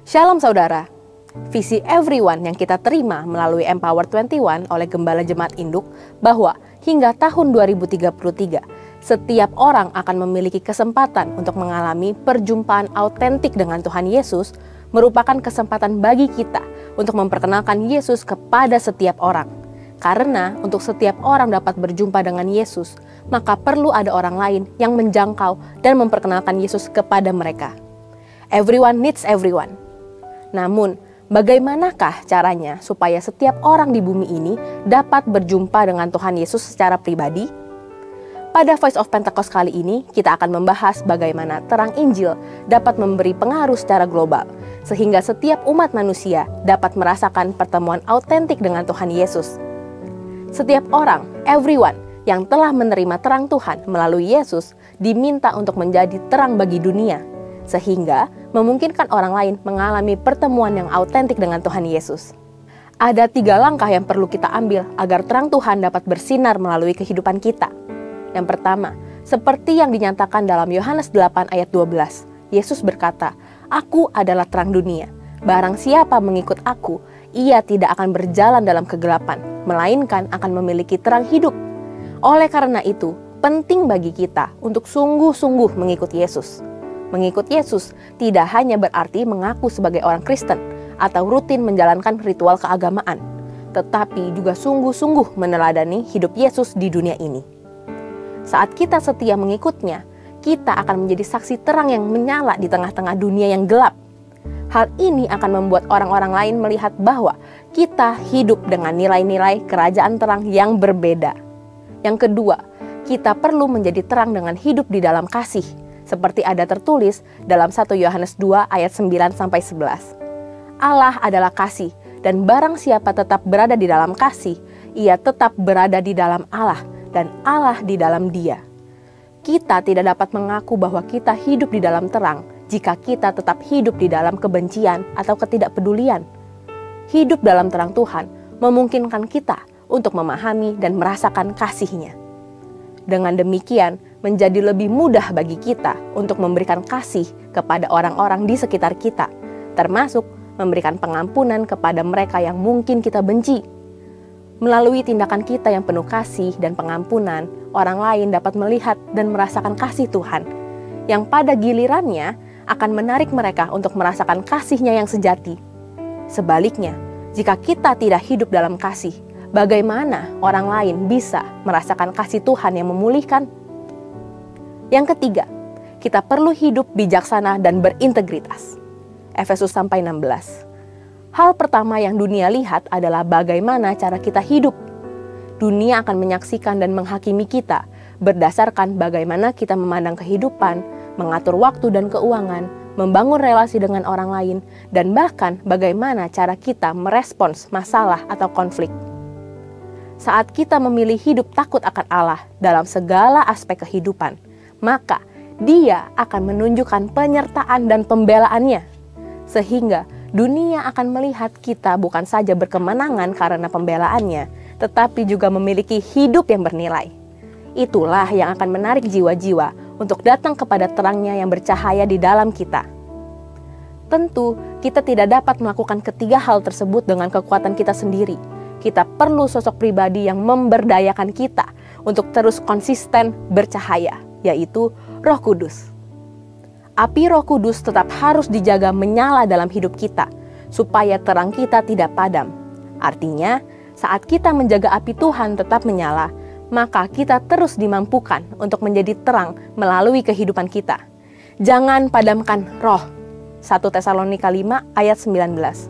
Shalom saudara, visi everyone yang kita terima melalui Empower 21 oleh Gembala Jemaat Induk bahwa hingga tahun 2033, setiap orang akan memiliki kesempatan untuk mengalami perjumpaan autentik dengan Tuhan Yesus merupakan kesempatan bagi kita untuk memperkenalkan Yesus kepada setiap orang. Karena untuk setiap orang dapat berjumpa dengan Yesus, maka perlu ada orang lain yang menjangkau dan memperkenalkan Yesus kepada mereka. Everyone needs everyone. Namun, bagaimanakah caranya supaya setiap orang di bumi ini dapat berjumpa dengan Tuhan Yesus secara pribadi? Pada Voice of Pentecost kali ini, kita akan membahas bagaimana terang Injil dapat memberi pengaruh secara global, sehingga setiap umat manusia dapat merasakan pertemuan autentik dengan Tuhan Yesus. Setiap orang, everyone, yang telah menerima terang Tuhan melalui Yesus, diminta untuk menjadi terang bagi dunia, sehingga memungkinkan orang lain mengalami pertemuan yang autentik dengan Tuhan Yesus. Ada 3 langkah yang perlu kita ambil agar terang Tuhan dapat bersinar melalui kehidupan kita. Yang pertama, seperti yang dinyatakan dalam Yohanes 8 ayat 12, Yesus berkata, "Aku adalah terang dunia. Barang siapa mengikut aku, ia tidak akan berjalan dalam kegelapan, melainkan akan memiliki terang hidup." Oleh karena itu, penting bagi kita untuk sungguh-sungguh mengikut Yesus. Mengikut Yesus tidak hanya berarti mengaku sebagai orang Kristen atau rutin menjalankan ritual keagamaan, tetapi juga sungguh-sungguh meneladani hidup Yesus di dunia ini. Saat kita setia mengikutnya, kita akan menjadi saksi terang yang menyala di tengah-tengah dunia yang gelap. Hal ini akan membuat orang-orang lain melihat bahwa kita hidup dengan nilai-nilai kerajaan terang yang berbeda. Yang kedua, kita perlu menjadi terang dengan hidup di dalam kasih, seperti ada tertulis dalam 1 Yohanes 2 ayat 9-11. Allah adalah kasih, dan barang siapa tetap berada di dalam kasih, ia tetap berada di dalam Allah, dan Allah di dalam dia. Kita tidak dapat mengaku bahwa kita hidup di dalam terang jika kita tetap hidup di dalam kebencian atau ketidakpedulian. Hidup dalam terang Tuhan memungkinkan kita untuk memahami dan merasakan kasih-Nya. Dengan demikian, menjadi lebih mudah bagi kita untuk memberikan kasih kepada orang-orang di sekitar kita, termasuk memberikan pengampunan kepada mereka yang mungkin kita benci. Melalui tindakan kita yang penuh kasih dan pengampunan, orang lain dapat melihat dan merasakan kasih Tuhan, yang pada gilirannya akan menarik mereka untuk merasakan kasih-Nya yang sejati. Sebaliknya, jika kita tidak hidup dalam kasih, bagaimana orang lain bisa merasakan kasih Tuhan yang memulihkan? Yang ketiga, kita perlu hidup bijaksana dan berintegritas. Efesus 16. Hal pertama yang dunia lihat adalah bagaimana cara kita hidup. Dunia akan menyaksikan dan menghakimi kita berdasarkan bagaimana kita memandang kehidupan, mengatur waktu dan keuangan, membangun relasi dengan orang lain, dan bahkan bagaimana cara kita merespons masalah atau konflik. Saat kita memilih hidup takut akan Allah dalam segala aspek kehidupan, maka Dia akan menunjukkan penyertaan dan pembelaannya, sehingga dunia akan melihat kita bukan saja berkemenangan karena pembelaannya, tetapi juga memiliki hidup yang bernilai. Itulah yang akan menarik jiwa-jiwa untuk datang kepada terangnya yang bercahaya di dalam kita. Tentu, kita tidak dapat melakukan ketiga hal tersebut dengan kekuatan kita sendiri. Kita perlu sosok pribadi yang memberdayakan kita untuk terus konsisten bercahaya, yaitu Roh Kudus. Api Roh Kudus tetap harus dijaga menyala dalam hidup kita, supaya terang kita tidak padam. Artinya, saat kita menjaga api Tuhan tetap menyala, maka kita terus dimampukan untuk menjadi terang melalui kehidupan kita. Jangan padamkan roh. 1 Tesalonika 5 ayat 19.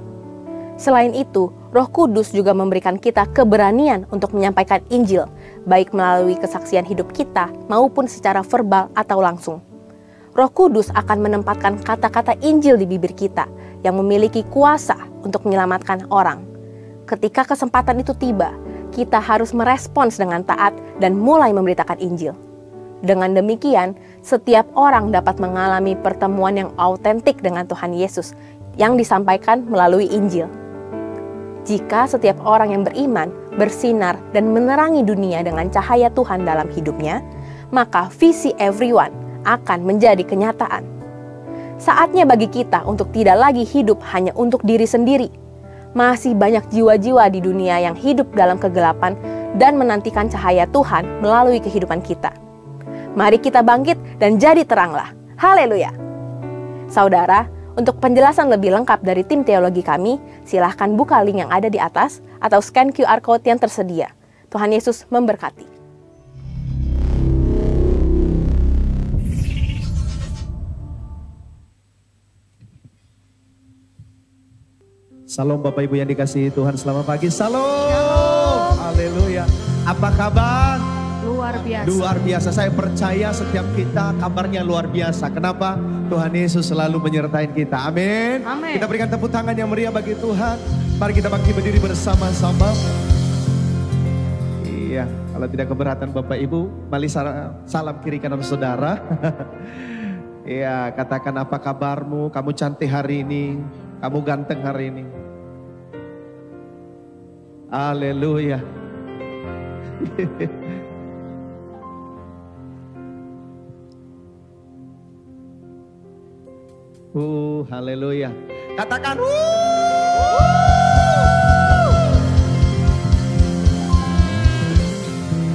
Selain itu, Roh Kudus juga memberikan kita keberanian untuk menyampaikan Injil, baik melalui kesaksian hidup kita maupun secara verbal atau langsung. Roh Kudus akan menempatkan kata-kata Injil di bibir kita yang memiliki kuasa untuk menyelamatkan orang. Ketika kesempatan itu tiba, kita harus merespons dengan taat dan mulai memberitakan Injil. Dengan demikian, setiap orang dapat mengalami pertemuan yang autentik dengan Tuhan Yesus yang disampaikan melalui Injil. Jika setiap orang yang beriman bersinar dan menerangi dunia dengan cahaya Tuhan dalam hidupnya, maka visi everyone akan menjadi kenyataan. Saatnya bagi kita untuk tidak lagi hidup hanya untuk diri sendiri. Masih banyak jiwa-jiwa di dunia yang hidup dalam kegelapan dan menantikan cahaya Tuhan melalui kehidupan kita. Mari kita bangkit dan jadi teranglah. Haleluya. Saudara, untuk penjelasan lebih lengkap dari tim teologi kami, silahkan buka link yang ada di atas atau scan QR Code yang tersedia. Tuhan Yesus memberkati. Salam Bapak Ibu yang dikasihi Tuhan, selamat pagi. Salam. Haleluya. Apa kabar? Luar biasa. Luar biasa. Saya percaya setiap kita kabarnya luar biasa. Kenapa? Tuhan Yesus selalu menyertai kita. Amin. Amin. Kita berikan tepuk tangan yang meriah bagi Tuhan. Mari kita bangkit berdiri bersama-sama. Iya, kalau tidak keberatan Bapak Ibu, mari salam kiri kanan saudara. Iya, katakan apa kabarmu? Kamu cantik hari ini. Kamu ganteng hari ini. Haleluya. Haleluya. Katakan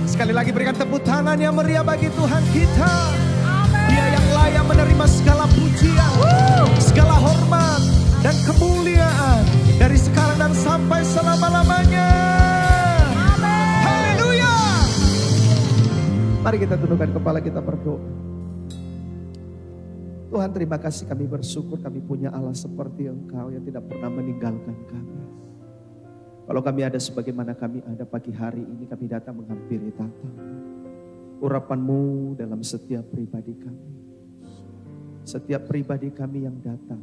sekali lagi berikan tepuk tangan yang meriah bagi Tuhan kita. Dia yang layak menerima segala pujian, segala hormat dan kemuliaan dari sekarang dan sampai selama-lamanya. Haleluya. Mari kita tundukkan kepala, kita berdoa. Tuhan, terima kasih, kami bersyukur kami punya Allah seperti Engkau yang tidak pernah meninggalkan kami. Kalau kami ada sebagaimana kami ada pagi hari ini, kami datang menghampiri tahta urapan-Mu dalam setiap pribadi kami. Setiap pribadi kami yang datang,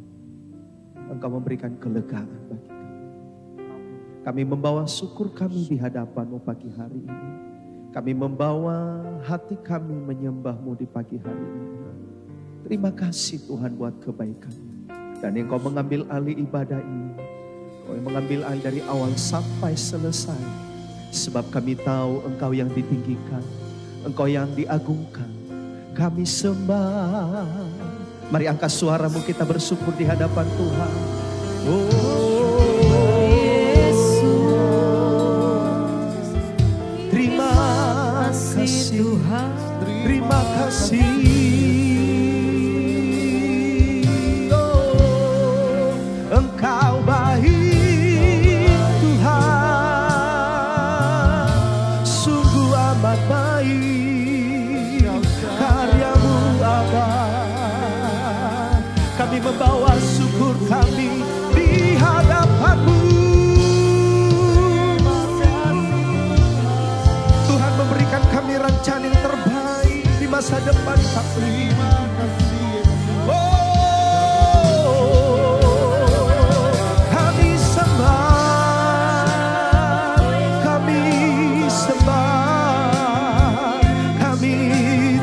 Engkau memberikan kelegaan bagi kami. Kami membawa syukur kami di hadapan-Mu pagi hari ini. Kami membawa hati kami menyembah-Mu di pagi hari ini. Terima kasih Tuhan buat kebaikan. Dan Engkau mengambil alih ibadah ini. Engkau mengambil alih dari awal sampai selesai. Sebab kami tahu Engkau yang ditinggikan, Engkau yang diagungkan. Kami sembah. Mari angkat suaramu, kita bersyukur di hadapan Tuhan. Oh Yesus, terima kasih Tuhan, terima kasih. Oh, Engkau baik Tuhan, sungguh amat baik, karya-Mu abadi. Kami membawa syukur kami di hadapan-Mu. Tuhan memberikan kami rencana yang terbaik di masa depan kami. Kami sembah, kami sembah, kami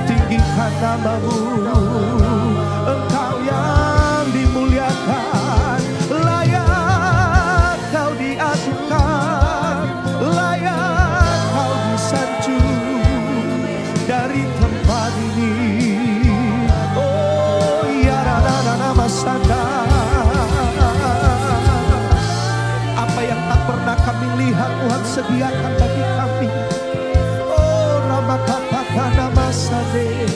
tinggikan nama-Mu. Engkau yang dimuliakan, layak Kau diagungkan, layak Kau disanjung dari tempat ini. Oh ya nama Sada. Apa yang tak pernah kami lihat Tuhan sediakan bagi kami. Oh Ramakapata nama Sade.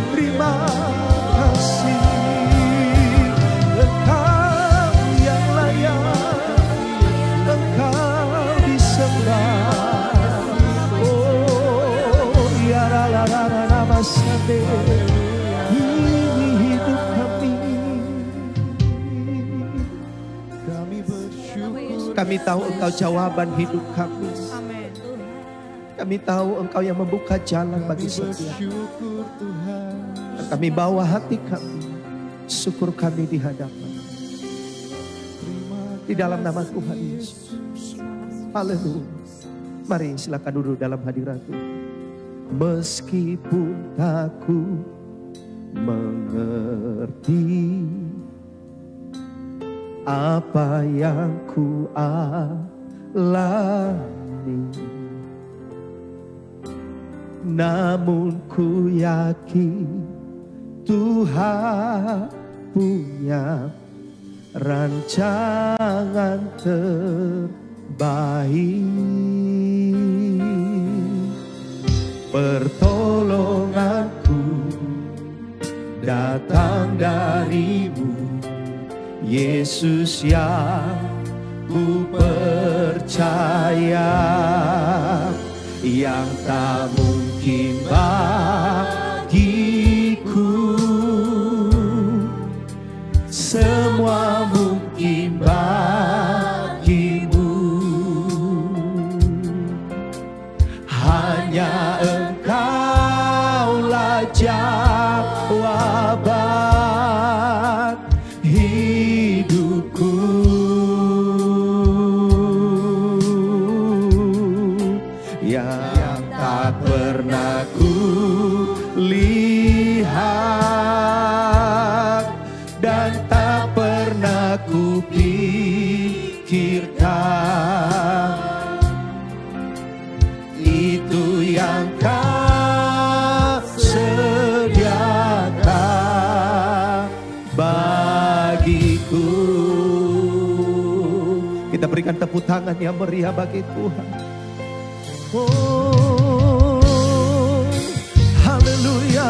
Terima kasih, Engkau yang layak, Engkau disembah. Oh ya nama Sade. Ini hidup kami. Kami bersyukur. Kami tahu Engkau jawaban hidup kami. Kami tahu Engkau yang membuka jalan bagi setiap. Kami bawa hati kami, syukur kami di hadapan, di dalam nama Tuhan Yesus. Haleluya. Mari silakan duduk dalam hadirat Tuhan. Meskipun aku mengerti apa yang ku alami, namun ku yakin Tuhan punya rancangan terbaik. Pertolonganku datang darimu, Yesus yang ku percaya, yang tak mungkin bagiku, semua mungkin bagimu. Hanya Engkaulah jawaban hidupku. Yang tak pernah ku lihat dan tak pernah ku pikirkan, itu yang Kau sediakan bagiku. Kita berikan tepuk tangan yang meriah bagi Tuhan. Oh, haleluya.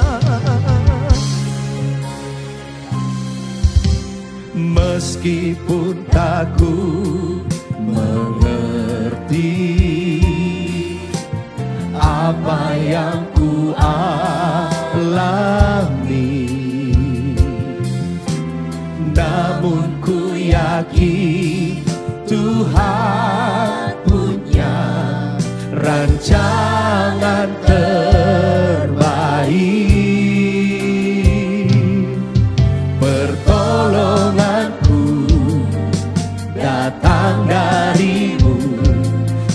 Meskipun tak ku mengerti apa yang ku alami, namun ku yakin Tuhan punya rancangan terbaik. Pertolonganku datang darimu,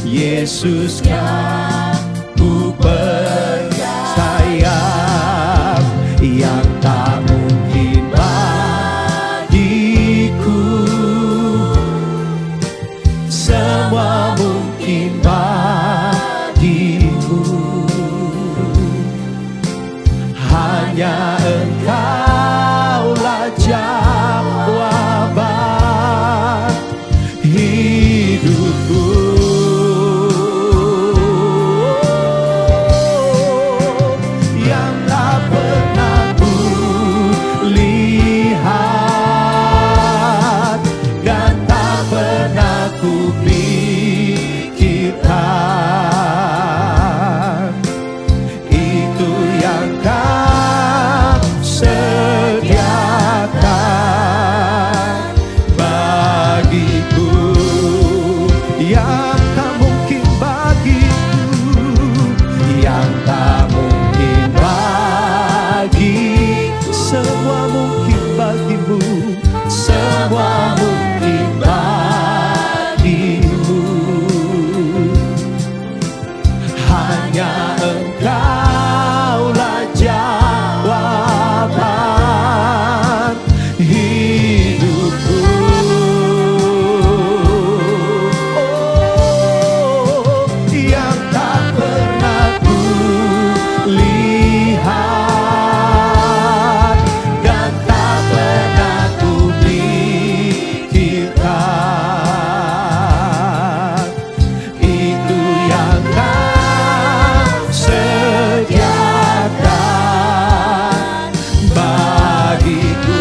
Yesus yang ku percaya, yang tak mungkin bagiku, semua mungkin bagimu. Hanya Engkaulah jawaban hidupku. Yang tak pernah ku lihat dan tak pernah ku pikirkan, itu yang Kau sediakan bagiku. Yang tak mungkin bagiku, yang tak mungkin bagi, semua mungkin bagimu, semua mungkin bagimu. Hanya Engkaulah jawaban hidupku. Oh, yang tak pernah ku lihat dan tak pernah ku pikirkan, itu yang Kau sediakan bagiku.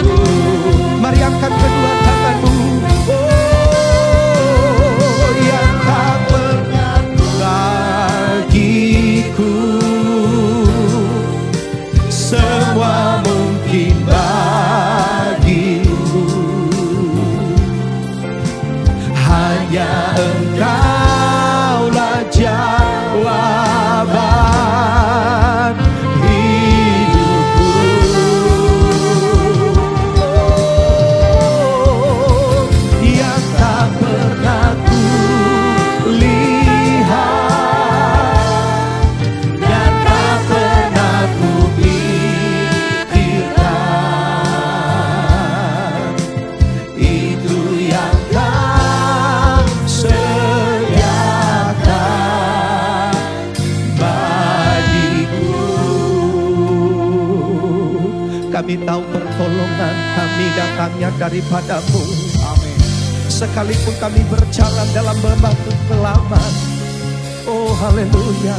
Mari angkat kedua tanganmu. Oh, yang tak pernah bagiku, semua mungkin bagimu. Hanya Engkaulah jawaban hidupku. Oh, yang tak pernah ku lihat dan tak pernah ku pikirkan, itu yang Kau sediakan bagiku. Kami tahu pertolongan kami datangnya daripadamu. Amin. Sekalipun kami berjalan dalam bebatu kelaman, oh haleluya.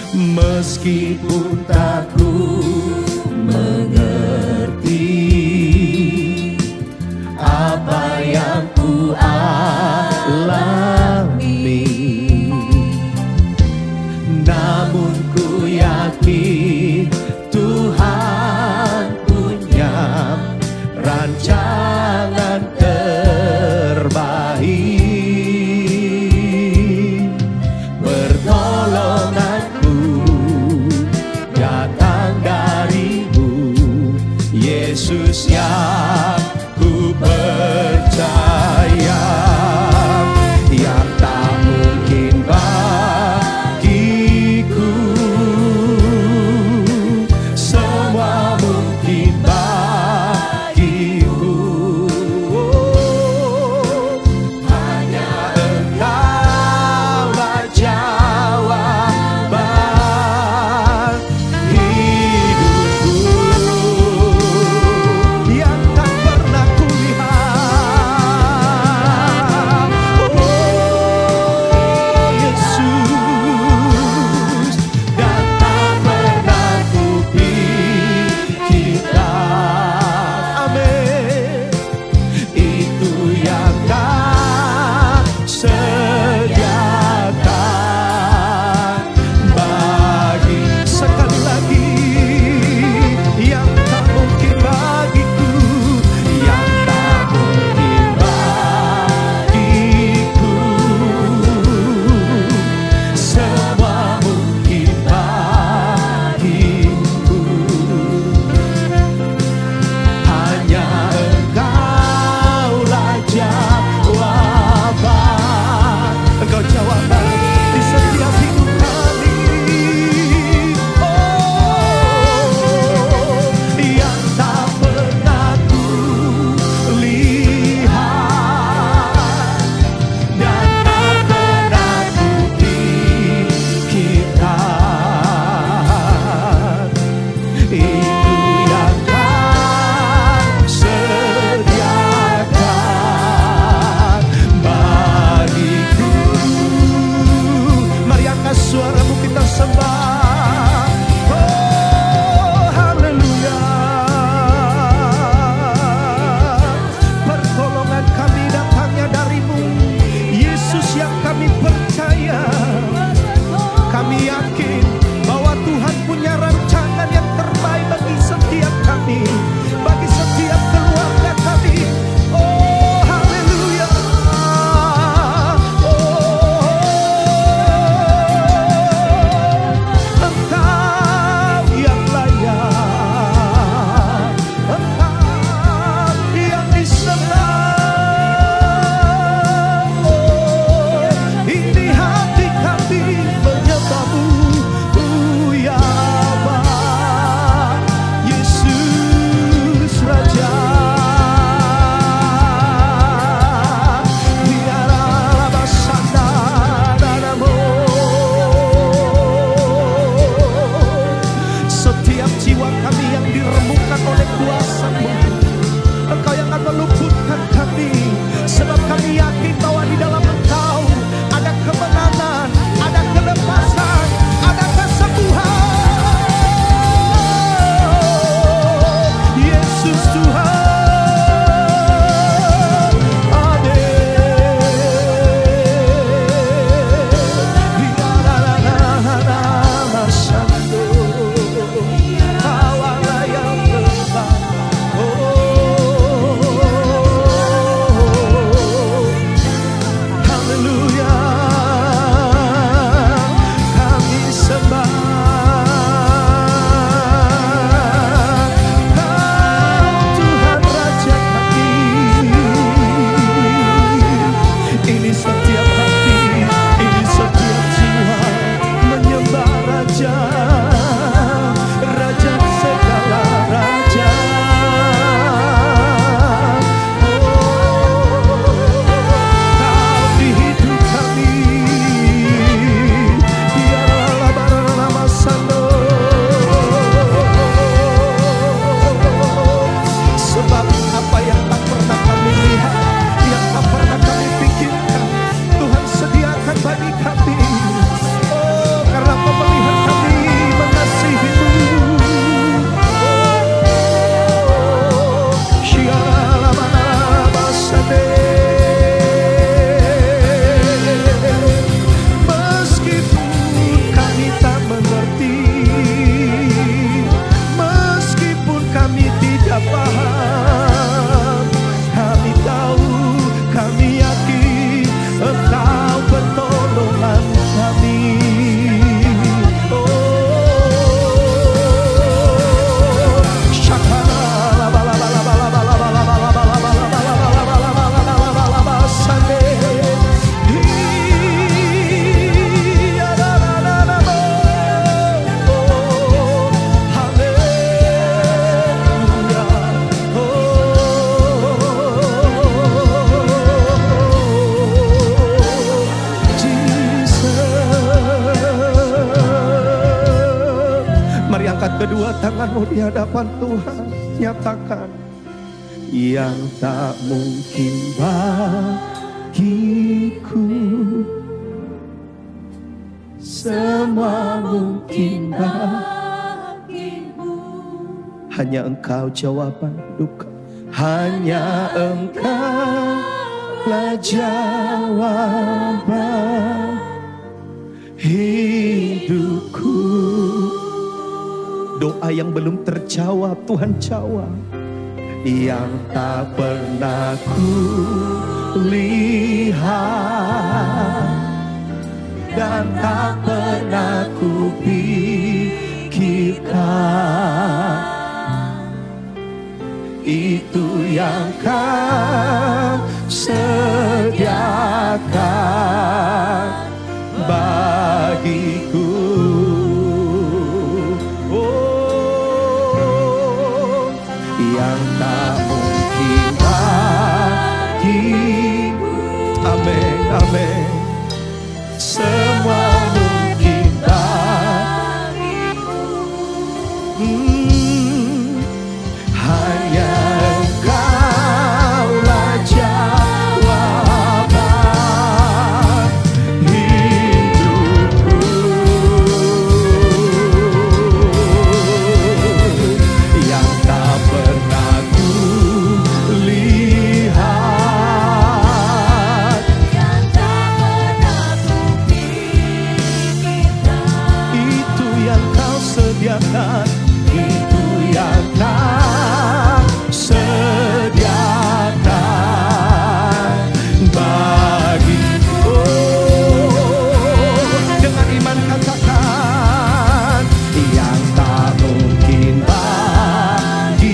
Meskipun tak ku mengerti apa yang ku alami, namun ku yakin Tuhan punya rancangan terbaik. Pertolonganku datang darimu, Yesus yang ku percaya, yang tak mungkin bagiku Kedua tanganmu di hadapan Tuhan, nyatakan yang tak mungkin bagiku, semua mungkin bagimu. Hanya Engkau jawaban hidupku, hanya Engkaulah jawaban hidupku. Doa yang belum terjawab Tuhan jawab. Yang tak pernah ku lihat dan tak pernah ku pikirkan, itu yang Kau sediakan bagiku. Yang tak mungkin bagimu. Amin, amin. Semua mungkin bagimu. Hanya Engkaulah jawaban hidupku. Yang tak pernah ku lihat, yang tak pernah ku pikirkan, itu yang Kau sediakan, itu yang Kau sediakan bagiku. Dengan iman katakan, yang tak mungkin bagiku,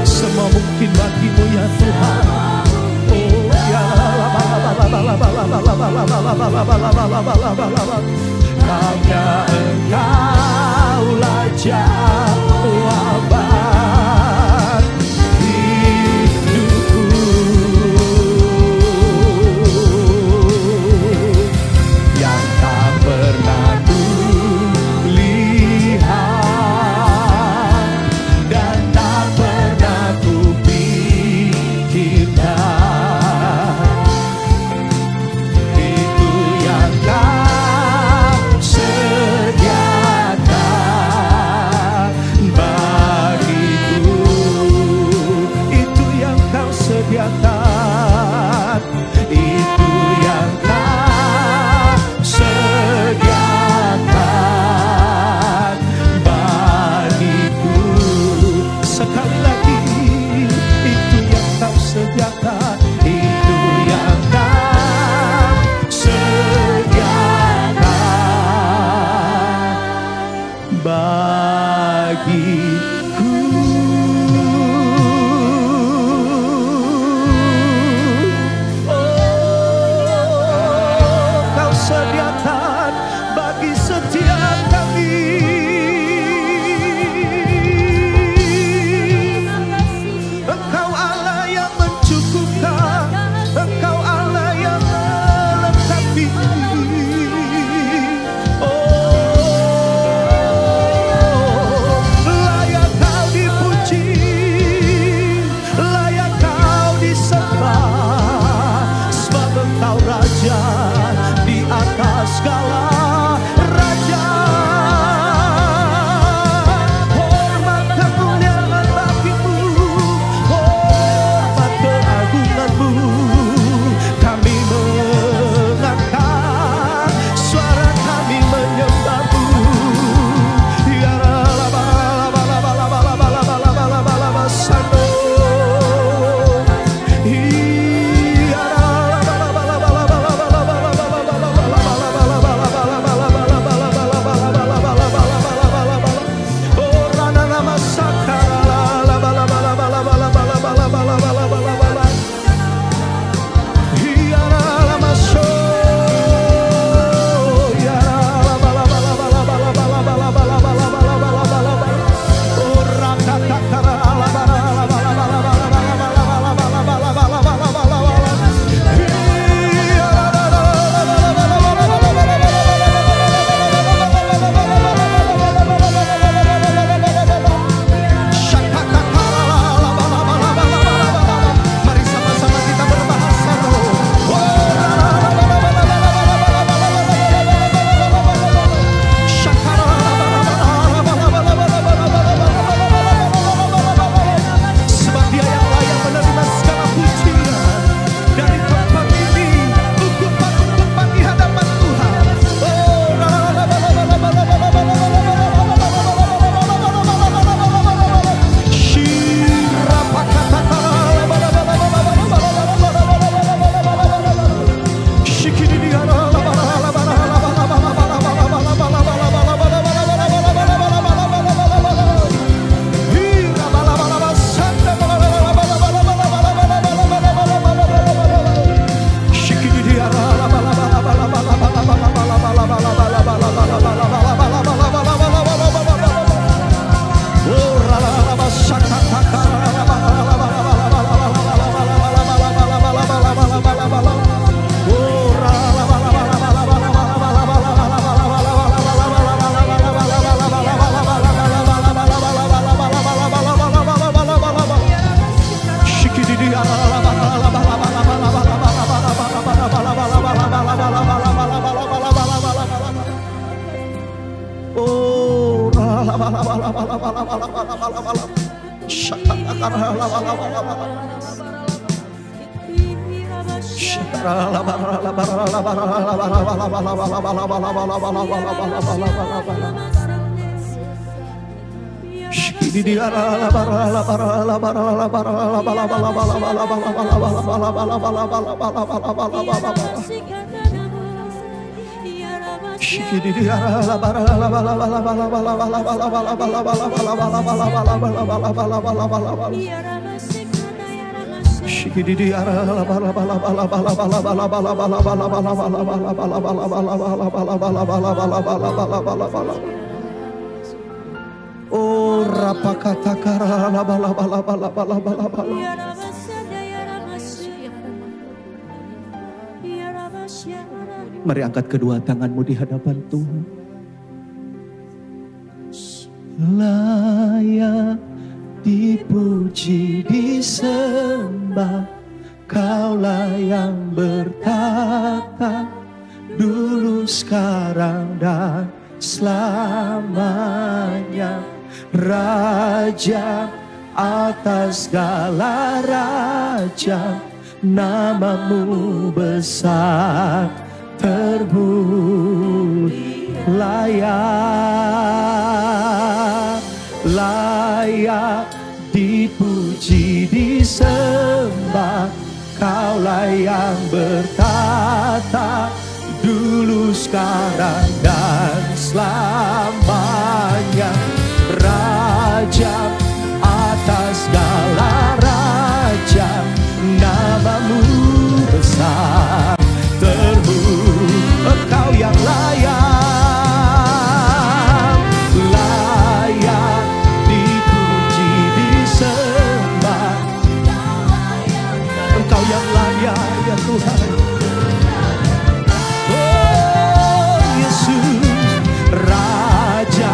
semua mungkin bagimu ya Tuhan. Oh ya, hanya Engkaulah jawaban hidupku. Yang tak pernah ku lihat dan tak pernah ku pikirkan, itu yang Kau sediakan bagiku. Itu yang Kau sediakan, itu yang Kau sediakan bagiku. Sekali lagi, itu yang Kau sediakan, itu yang Kau sediakan bagiku. Oh, Kau sediakan bagi setiap kami. Engkau Allah yang mencukupkan, Engkau Allah yang melengkapi. Oh, Oh, rapakatakara. Mari angkat kedua tanganmu di hadapan Tuhan. Layak dipuji, disembah, Kaulah yang bertata dulu, sekarang, dan selamanya. Raja atas segala raja, namamu besar terpuji. Layak dipuji, disembah, Kaulah yang bertata dulu, sekarang, dan selamanya. Raja atas segala raja, namamu besar terpuji. Engkau yang layak, layak dipuji, disembah. Engkau yang layak ya Tuhan. Oh Yesus, Raja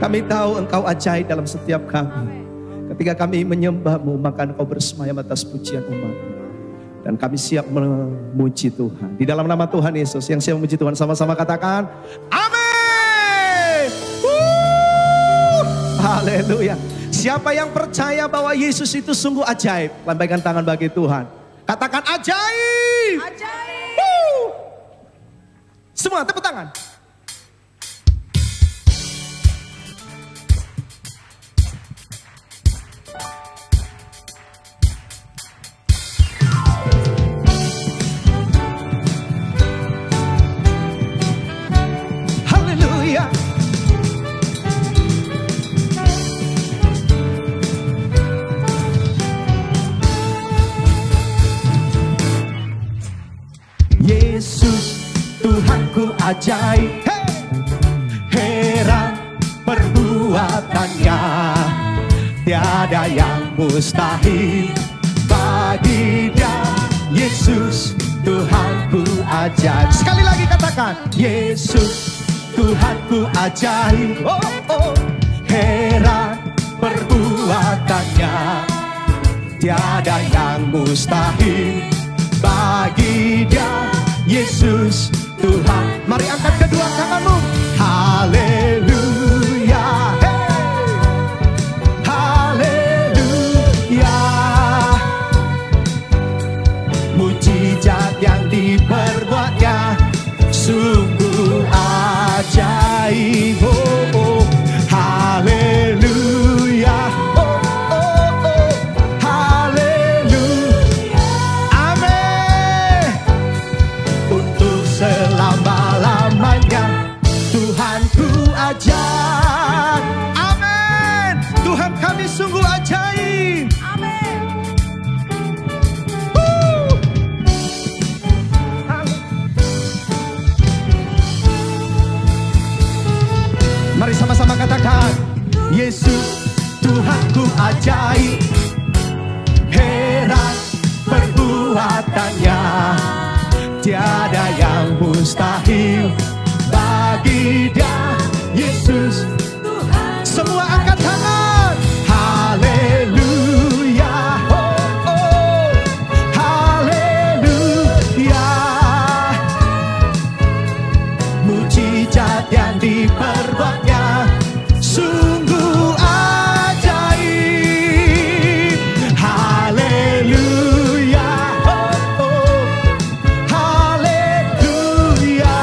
Kami tahu Engkau ajaib dalam setiap kami. Ketika kami menyembah-Mu, maka Engkau bersemayam atas pujian umat-Mu. Dan kami siap memuji Tuhan. Di dalam nama Tuhan Yesus, yang siap memuji Tuhan sama-sama katakan, amin. Haleluya. Siapa yang percaya bahwa Yesus itu sungguh ajaib, lambaikan tangan bagi Tuhan. Katakan ajaib. Ajaib. Semua tepuk tangan. Yesus Tuhanku ajaib, heran perbuatannya, tiada yang mustahil bagi Dia. Yesus Tuhanku ajaib. Sekali lagi katakan, Yesus Tuhanku ajaib, oh, oh. Heran perbuatannya, tiada yang mustahil bagi Dia. Yesus Tuhan. Mari angkat kedua tanganmu. Haleluya, hey. Haleluya. Mujizat yang diperbuatnya sungguh ajaib. Oh, oh. Haleluya. Oh, oh, oh. Haleluya. Amin. Untuk selama-lamanya Tuhanku ajaib. Amin. Tuhan kami sungguh ajaib. Amin. Mari sama-sama katakan, Yesus Tuhanku ajaib, heran perbuatannya, tiada yang mustahil bagi Dia. Yesus Tuhan. Semua angkat tangan. Haleluya. Oh, oh. Haleluya. Mujizat yang diperbuatnya sungguh ajaib. Haleluya. Oh, oh. Haleluya.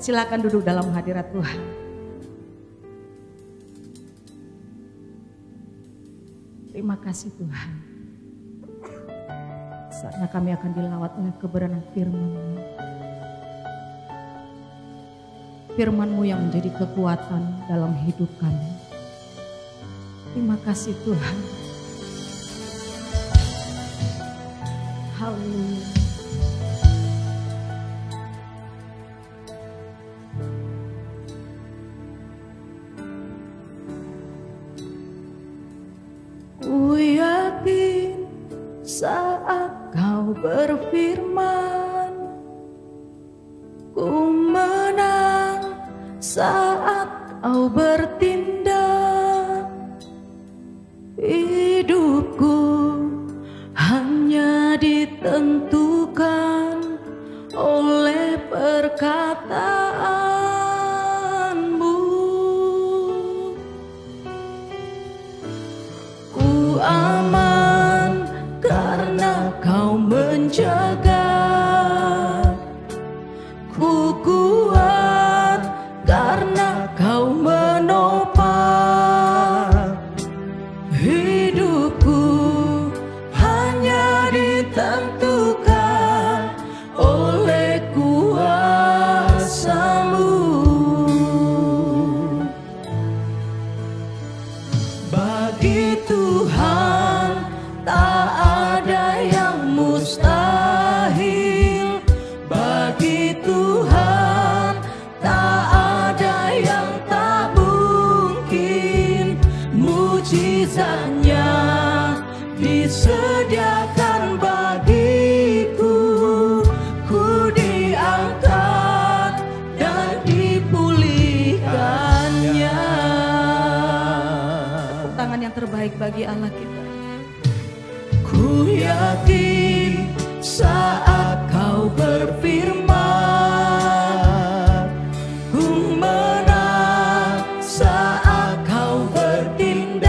Silakan duduk dalam hadirat Tuhan. Terima kasih Tuhan. Saatnya kami akan dilawat oleh kebenaran firman-Mu. Firman-Mu yang menjadi kekuatan dalam hidup kami. Terima kasih Tuhan. Haleluya. Ku yakin saat Kau berfirman, ku menang saat Kau bertindak. Hidupku hanya ditentukan oleh perkataan-Mu. Ku aman karena Kau menjaga. Ku kuat karena Kau menopang. Hidupku hanya ditentukan oleh kuasa-Mu. Bagi Tuhan tak ada yang mustahil. Bagi Tuhan tak ada yang tak mungkin. Mujizatnya disediakan bagiku. Ku diangkat dan dipulihkannya. Tepuk tangan yang terbaik bagi Allah kita. Ku yakin saat Kau berfirman, ku menang saat Kau bertindak.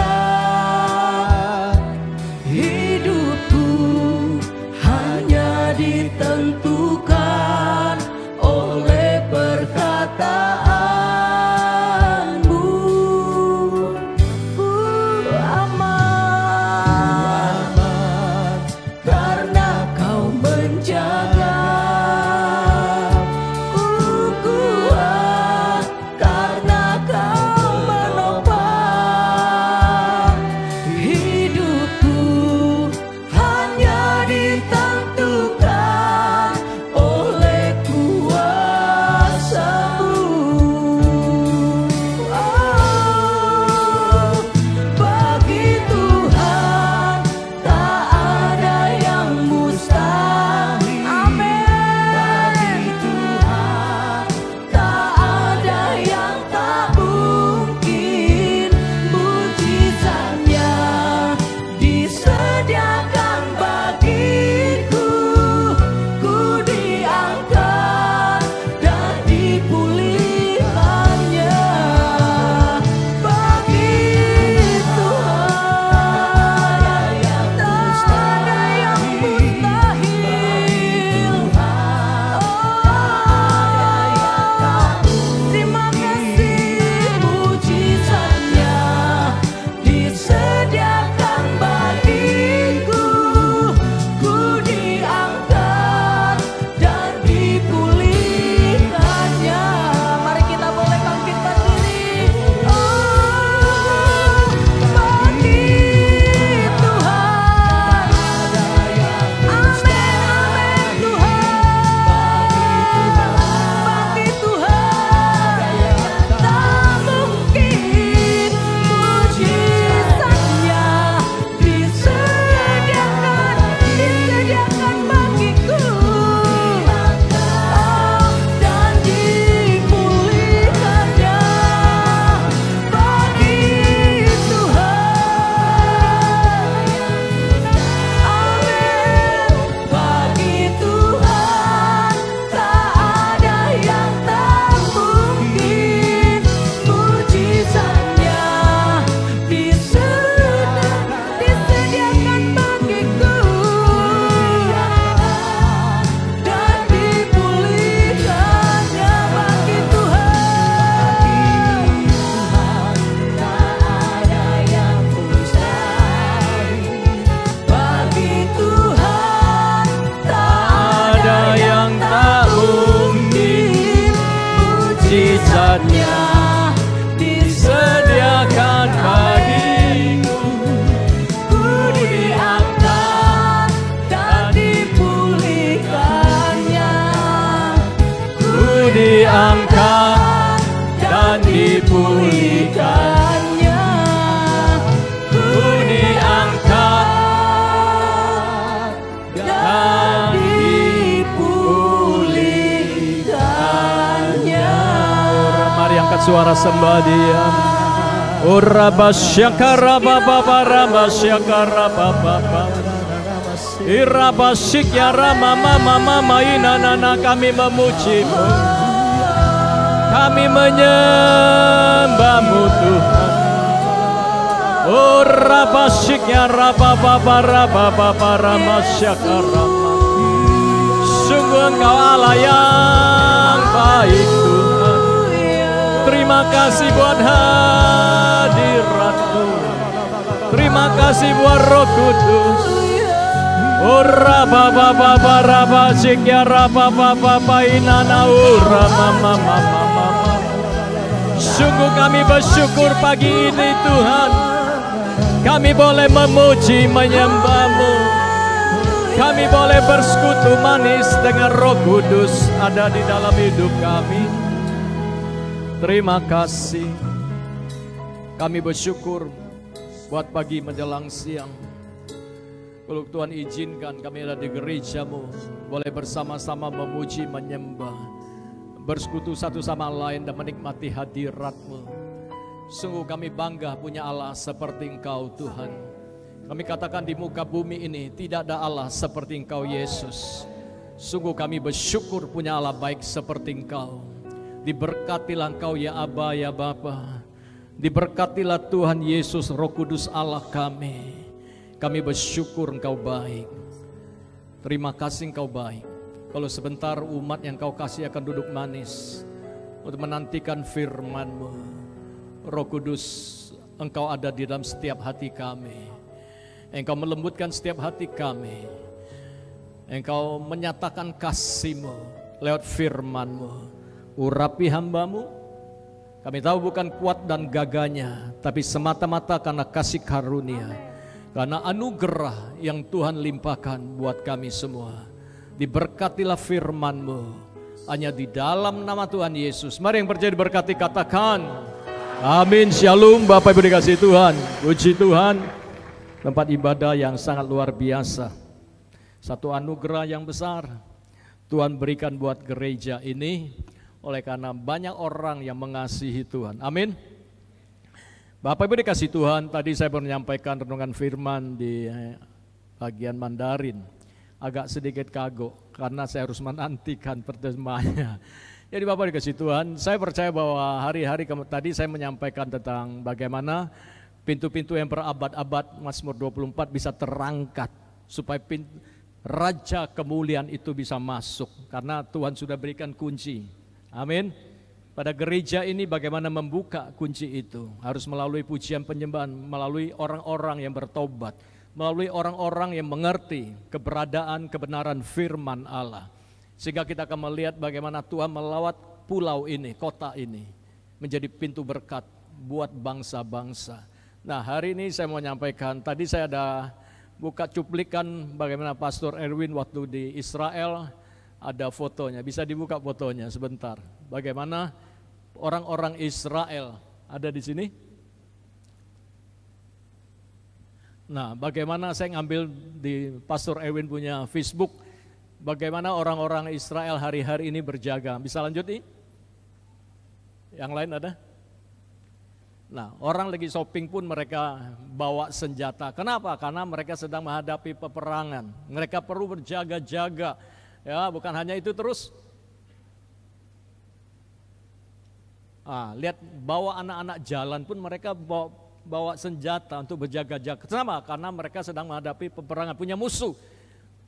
Hidupku hanya ditentukan oleh perkataan-Mu. Ku aman dipulihkannya, ku diangkat dan dipulihkannya. Mari angkat suara sembah Dia. Urabasyakara baba barabasyakara baba baba. Irabasyakara mama mama mainanana, kami memuji-Mu. Kami menyembah-Mu Tuhan. Urabasyakara baba baba barabasyakara. Sungguh Engkau Allah yang baik Tuhan. Terima kasih buat hadirat-Mu. Terima kasih buat Roh Kudus. Ora baba baba raba sikya raba baba inana ora mama mama mama. Sungguh kami bersyukur pagi ini Tuhan. Kami boleh memuji menyembah-Mu. Kami boleh bersekutu manis dengan Roh Kudus ada di dalam hidup kami. Terima kasih. Kami bersyukur buat pagi menjelang siang. Kalau Tuhan izinkan kami ada di gereja-Mu, boleh bersama-sama memuji, menyembah, bersekutu satu sama lain dan menikmati hadirat-Mu. Sungguh kami bangga punya Allah seperti Engkau Tuhan. Kami katakan di muka bumi ini tidak ada Allah seperti Engkau Yesus. Sungguh kami bersyukur punya Allah baik seperti Engkau. Diberkatilah Engkau ya Aba ya Bapa. Diberkatilah Tuhan Yesus Roh Kudus Allah kami. Kami bersyukur Engkau baik. Terima kasih Engkau baik. Kalau sebentar umat yang Kau kasih akan duduk manis untuk menantikan firman-Mu. Roh Kudus, Engkau ada di dalam setiap hati kami. Engkau melembutkan setiap hati kami. Engkau menyatakan kasih-Mu lewat firman-Mu. Urapi hamba-Mu. Kami tahu bukan kuat dan gagahnya, tapi semata-mata karena kasih karunia, karena anugerah yang Tuhan limpahkan buat kami semua. Diberkatilah firman-Mu hanya di dalam nama Tuhan Yesus. Mari yang percaya diberkati katakan amin. Shalom. Bapak Ibu dikasihi Tuhan, puji Tuhan. Tempat ibadah yang sangat luar biasa. Satu anugerah yang besar Tuhan berikan buat gereja ini. Oleh karena banyak orang yang mengasihi Tuhan. Amin. Bapak Ibu dikasih Tuhan, tadi saya baru menyampaikan renungan firman di bagian Mandarin. Agak sedikit kagok karena saya harus menantikan pertemuannya. Jadi Bapak dikasih Tuhan, saya percaya bahwa hari-hari tadi saya menyampaikan tentang bagaimana pintu-pintu yang berabad-abad Mazmur 24 bisa terangkat supaya Raja kemuliaan itu bisa masuk karena Tuhan sudah berikan kunci. Amin. Pada gereja ini bagaimana membuka kunci itu? Harus melalui pujian penyembahan, melalui orang-orang yang bertobat, melalui orang-orang yang mengerti keberadaan kebenaran firman Allah. Sehingga kita akan melihat bagaimana Tuhan melawat pulau ini, kota ini, menjadi pintu berkat buat bangsa-bangsa. Nah hari ini saya mau menyampaikan, tadi saya ada buka cuplikan bagaimana Pastor Erwin waktu di Israel. Ada fotonya, bisa dibuka fotonya sebentar. Bagaimana orang-orang Israel ada di sini. Nah, bagaimana saya ngambil di Pastor Erwin punya Facebook, bagaimana orang-orang Israel hari-hari ini berjaga. Bisa lanjut nih? Yang lain ada? Nah, orang lagi shopping pun mereka bawa senjata. Kenapa? Karena mereka sedang menghadapi peperangan. Mereka perlu berjaga-jaga. Ya, bukan hanya itu terus. Lihat bawa anak-anak jalan pun mereka bawa senjata untuk berjaga-jaga. Kenapa? Karena mereka sedang menghadapi peperangan, punya musuh.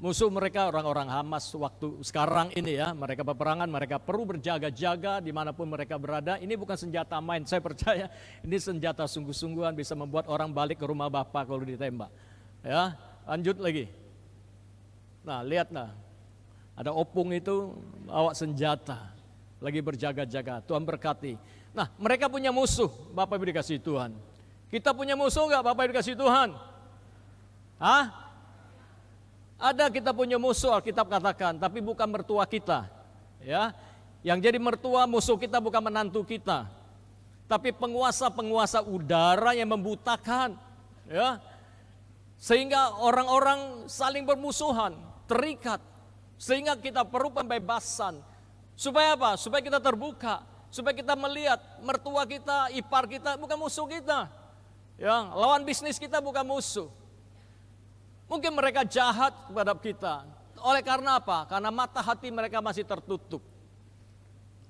Musuh mereka orang-orang Hamas waktu sekarang ini ya, mereka peperangan, mereka perlu berjaga-jaga dimanapun mereka berada. Ini bukan senjata main, saya percaya ini senjata sungguh-sungguhan bisa membuat orang balik ke rumah bapak kalau ditembak. Ya, lanjut lagi. Nah, lihat nah. Ada opung itu bawa senjata, lagi berjaga-jaga. Tuhan berkati. Nah, mereka punya musuh, Bapak Ibu dikasih Tuhan. Kita punya musuh enggak, Bapak Ibu dikasih Tuhan? Hah? Ada kita punya musuh, Alkitab katakan, tapi bukan mertua kita. Ya, yang jadi mertua musuh kita bukan menantu kita. tapi penguasa-penguasa udara yang membutakan, ya. Sehingga orang-orang saling bermusuhan, terikat. Sehingga kita perlu pembebasan. Supaya apa? Supaya kita terbuka, supaya kita melihat mertua kita, ipar kita bukan musuh kita. Ya, lawan bisnis kita bukan musuh. Mungkin mereka jahat kepada kita. Oleh karena apa? Karena mata hati mereka masih tertutup.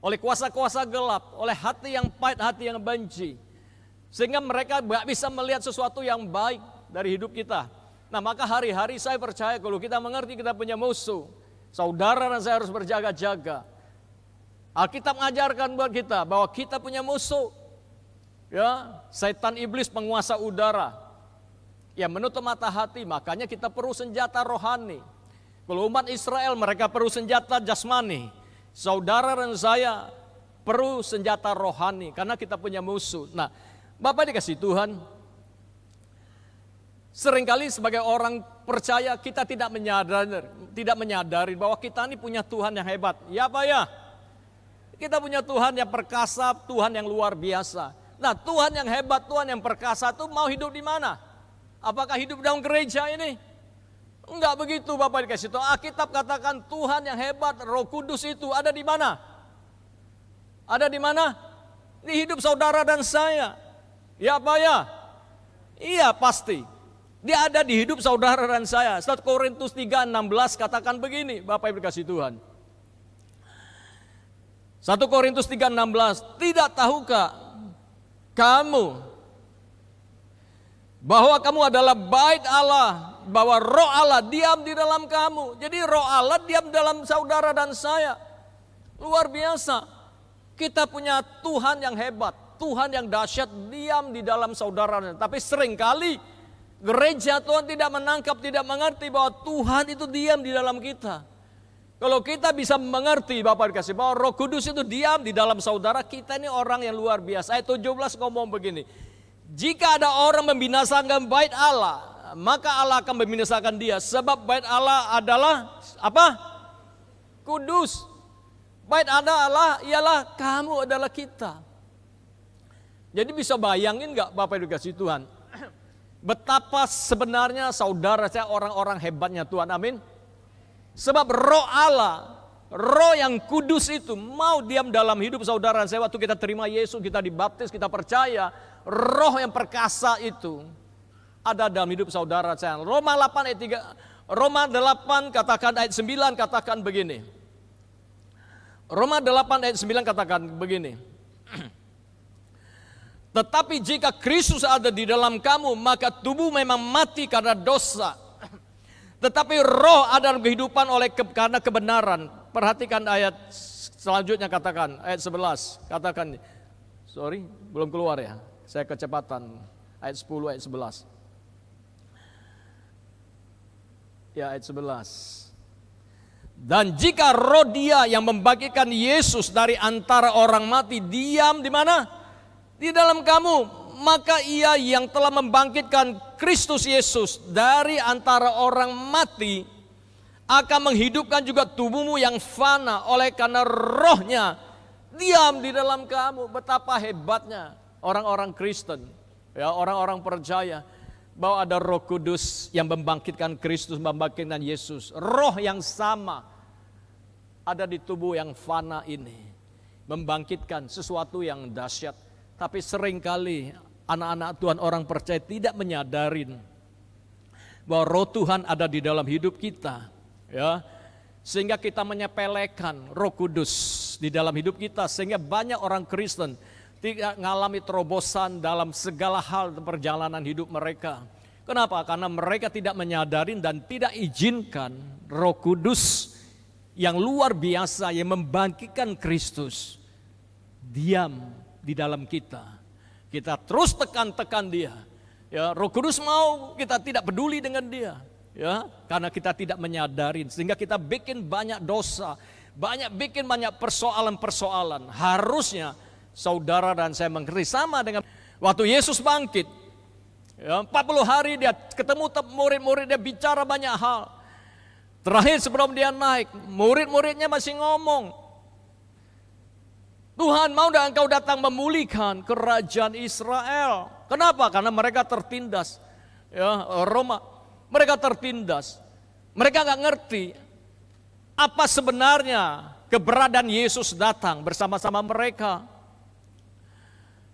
Oleh kuasa-kuasa gelap, oleh hati yang pahit, hati yang benci. Sehingga mereka tidak bisa melihat sesuatu yang baik dari hidup kita. Nah, maka hari-hari saya percaya kalau kita mengerti kita punya musuh, saudara dan saya harus berjaga-jaga. Alkitab mengajarkan buat kita bahwa kita punya musuh. Ya, setan iblis penguasa udara yang menutup mata hati, makanya kita perlu senjata rohani. Kalau umat Israel mereka perlu senjata jasmani. Saudara dan saya perlu senjata rohani karena kita punya musuh. Nah, Bapak dikasih Tuhan, seringkali sebagai orang percaya kita tidak menyadari bahwa kita ini punya Tuhan yang hebat. Ya Pak ya, kita punya Tuhan yang perkasa, Tuhan yang luar biasa. Nah, Tuhan yang hebat, Tuhan yang perkasa itu mau hidup di mana? Apakah hidup dalam gereja ini? Enggak begitu Bapak dikasih tahu. Alkitab katakan Tuhan yang hebat, Roh Kudus itu ada di mana? Ada di mana? Di hidup saudara dan saya. Ya Pak ya? Iya pasti. Dia ada di hidup saudara dan saya. 1 Korintus 3:16 katakan begini, Bapak Ibu dikasih Tuhan. 1 Korintus 3:16, tidak tahukah kamu bahwa kamu adalah bait Allah, bahwa roh Allah diam di dalam kamu. Jadi roh Allah diam dalam saudara dan saya. Luar biasa. Kita punya Tuhan yang hebat, Tuhan yang dahsyat diam di dalam saudara. Tapi seringkali gereja Tuhan tidak menangkap, tidak mengerti bahwa Tuhan itu diam di dalam kita. Kalau kita bisa mengerti Bapak dikasih bahwa Roh Kudus itu diam di dalam saudara, kita ini orang yang luar biasa. Ayat 17 ngomong begini. Jika ada orang membinasakan bait Allah, maka Allah akan membinasakan dia. Sebab bait Allah adalah apa? Kudus. Bait Allah ialah kamu adalah kita. Jadi bisa bayangin gak Bapak dikasih Tuhan? Betapa sebenarnya saudara saya orang-orang hebatnya Tuhan, amin. Sebab roh Allah, roh yang kudus itu mau diam dalam hidup saudara saya. Waktu kita terima Yesus, kita dibaptis, kita percaya, roh yang perkasa itu ada dalam hidup saudara saya. Roma 8 ayat 3, Roma 8 katakan ayat 9 katakan begini. Roma 8 ayat 9 katakan begini. Tetapi jika Kristus ada di dalam kamu, maka tubuh memang mati karena dosa. Tetapi roh ada dalam kehidupan karena kebenaran. Perhatikan ayat selanjutnya katakan, ayat 11. Katakan, sorry belum keluar ya. Saya kecepatan, ayat 10, ayat 11. Ya, ayat 11. Dan jika roh dia yang membagikan Yesus dari antara orang mati diam di mana? Di dalam kamu, maka ia yang telah membangkitkan Kristus Yesus dari antara orang mati akan menghidupkan juga tubuhmu yang fana oleh karena rohnya diam di dalam kamu. Betapa hebatnya orang-orang Kristen, ya, orang-orang percaya bahwa ada Roh Kudus yang membangkitkan Kristus, membangkitkan Yesus. Roh yang sama ada di tubuh yang fana ini, membangkitkan sesuatu yang dahsyat. Tapi seringkali anak-anak Tuhan, orang percaya tidak menyadarin bahwa Roh Tuhan ada di dalam hidup kita, ya. Sehingga kita menyepelekan Roh Kudus di dalam hidup kita, sehingga banyak orang Kristen tidak mengalami terobosan dalam segala hal perjalanan hidup mereka. Kenapa? Karena mereka tidak menyadarin dan tidak izinkan Roh Kudus yang luar biasa yang membangkitkan Kristus diam di dalam kita. Kita terus tekan-tekan dia. Ya, Roh Kudus mau kita tidak peduli dengan dia. Ya, karena kita tidak menyadarin, sehingga kita bikin banyak dosa, bikin banyak persoalan-persoalan. Harusnya saudara dan saya mengerti sama dengan waktu Yesus bangkit. Ya, 40 hari dia ketemu murid-murid, dia bicara banyak hal. Terakhir sebelum dia naik, murid-muridnya masih ngomong. Tuhan mau dan engkau datang memulihkan kerajaan Israel. Kenapa? Karena mereka tertindas. Ya, Roma, mereka tertindas. Mereka nggak ngerti apa sebenarnya keberadaan Yesus datang bersama-sama mereka.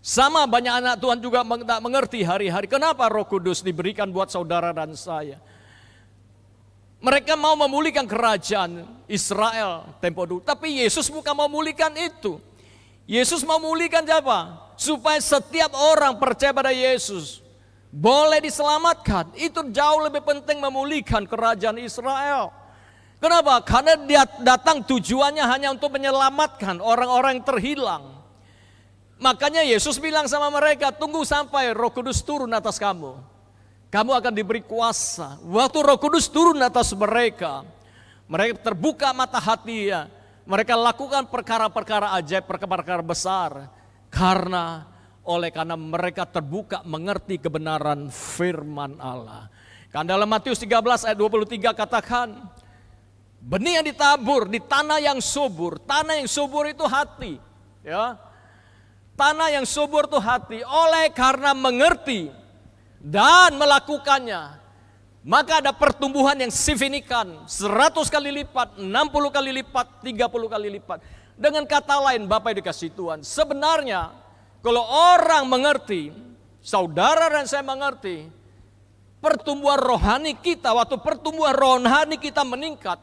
Sama banyak anak Tuhan juga tak mengerti hari-hari. Kenapa Roh Kudus diberikan buat saudara dan saya? Mereka mau memulihkan kerajaan Israel tempo dulu. Tapi Yesus bukan mau memulihkan itu. Yesus mau memulihkan siapa? Supaya setiap orang percaya pada Yesus boleh diselamatkan. Itu jauh lebih penting memulihkan kerajaan Israel. Kenapa? Karena dia datang tujuannya hanya untuk menyelamatkan orang-orang yang terhilang. Makanya Yesus bilang sama mereka, tunggu sampai Roh Kudus turun atas kamu. Kamu akan diberi kuasa. Waktu Roh Kudus turun atas mereka, mereka terbuka mata hatinya. Mereka lakukan perkara-perkara ajaib, perkara-perkara besar. Karena mereka terbuka mengerti kebenaran firman Allah. Kan dalam Matius 13 ayat 23 katakan, benih yang ditabur di tanah yang subur. Tanah yang subur itu hati. Ya. Tanah yang subur itu hati. Oleh karena mengerti dan melakukannya, maka ada pertumbuhan yang signifikan. 100 kali lipat, 60 kali lipat, 30 kali lipat. Dengan kata lain, Bapak dikasih Tuhan, sebenarnya kalau orang mengerti, saudara dan saya mengerti, pertumbuhan rohani kita, waktu pertumbuhan rohani kita meningkat,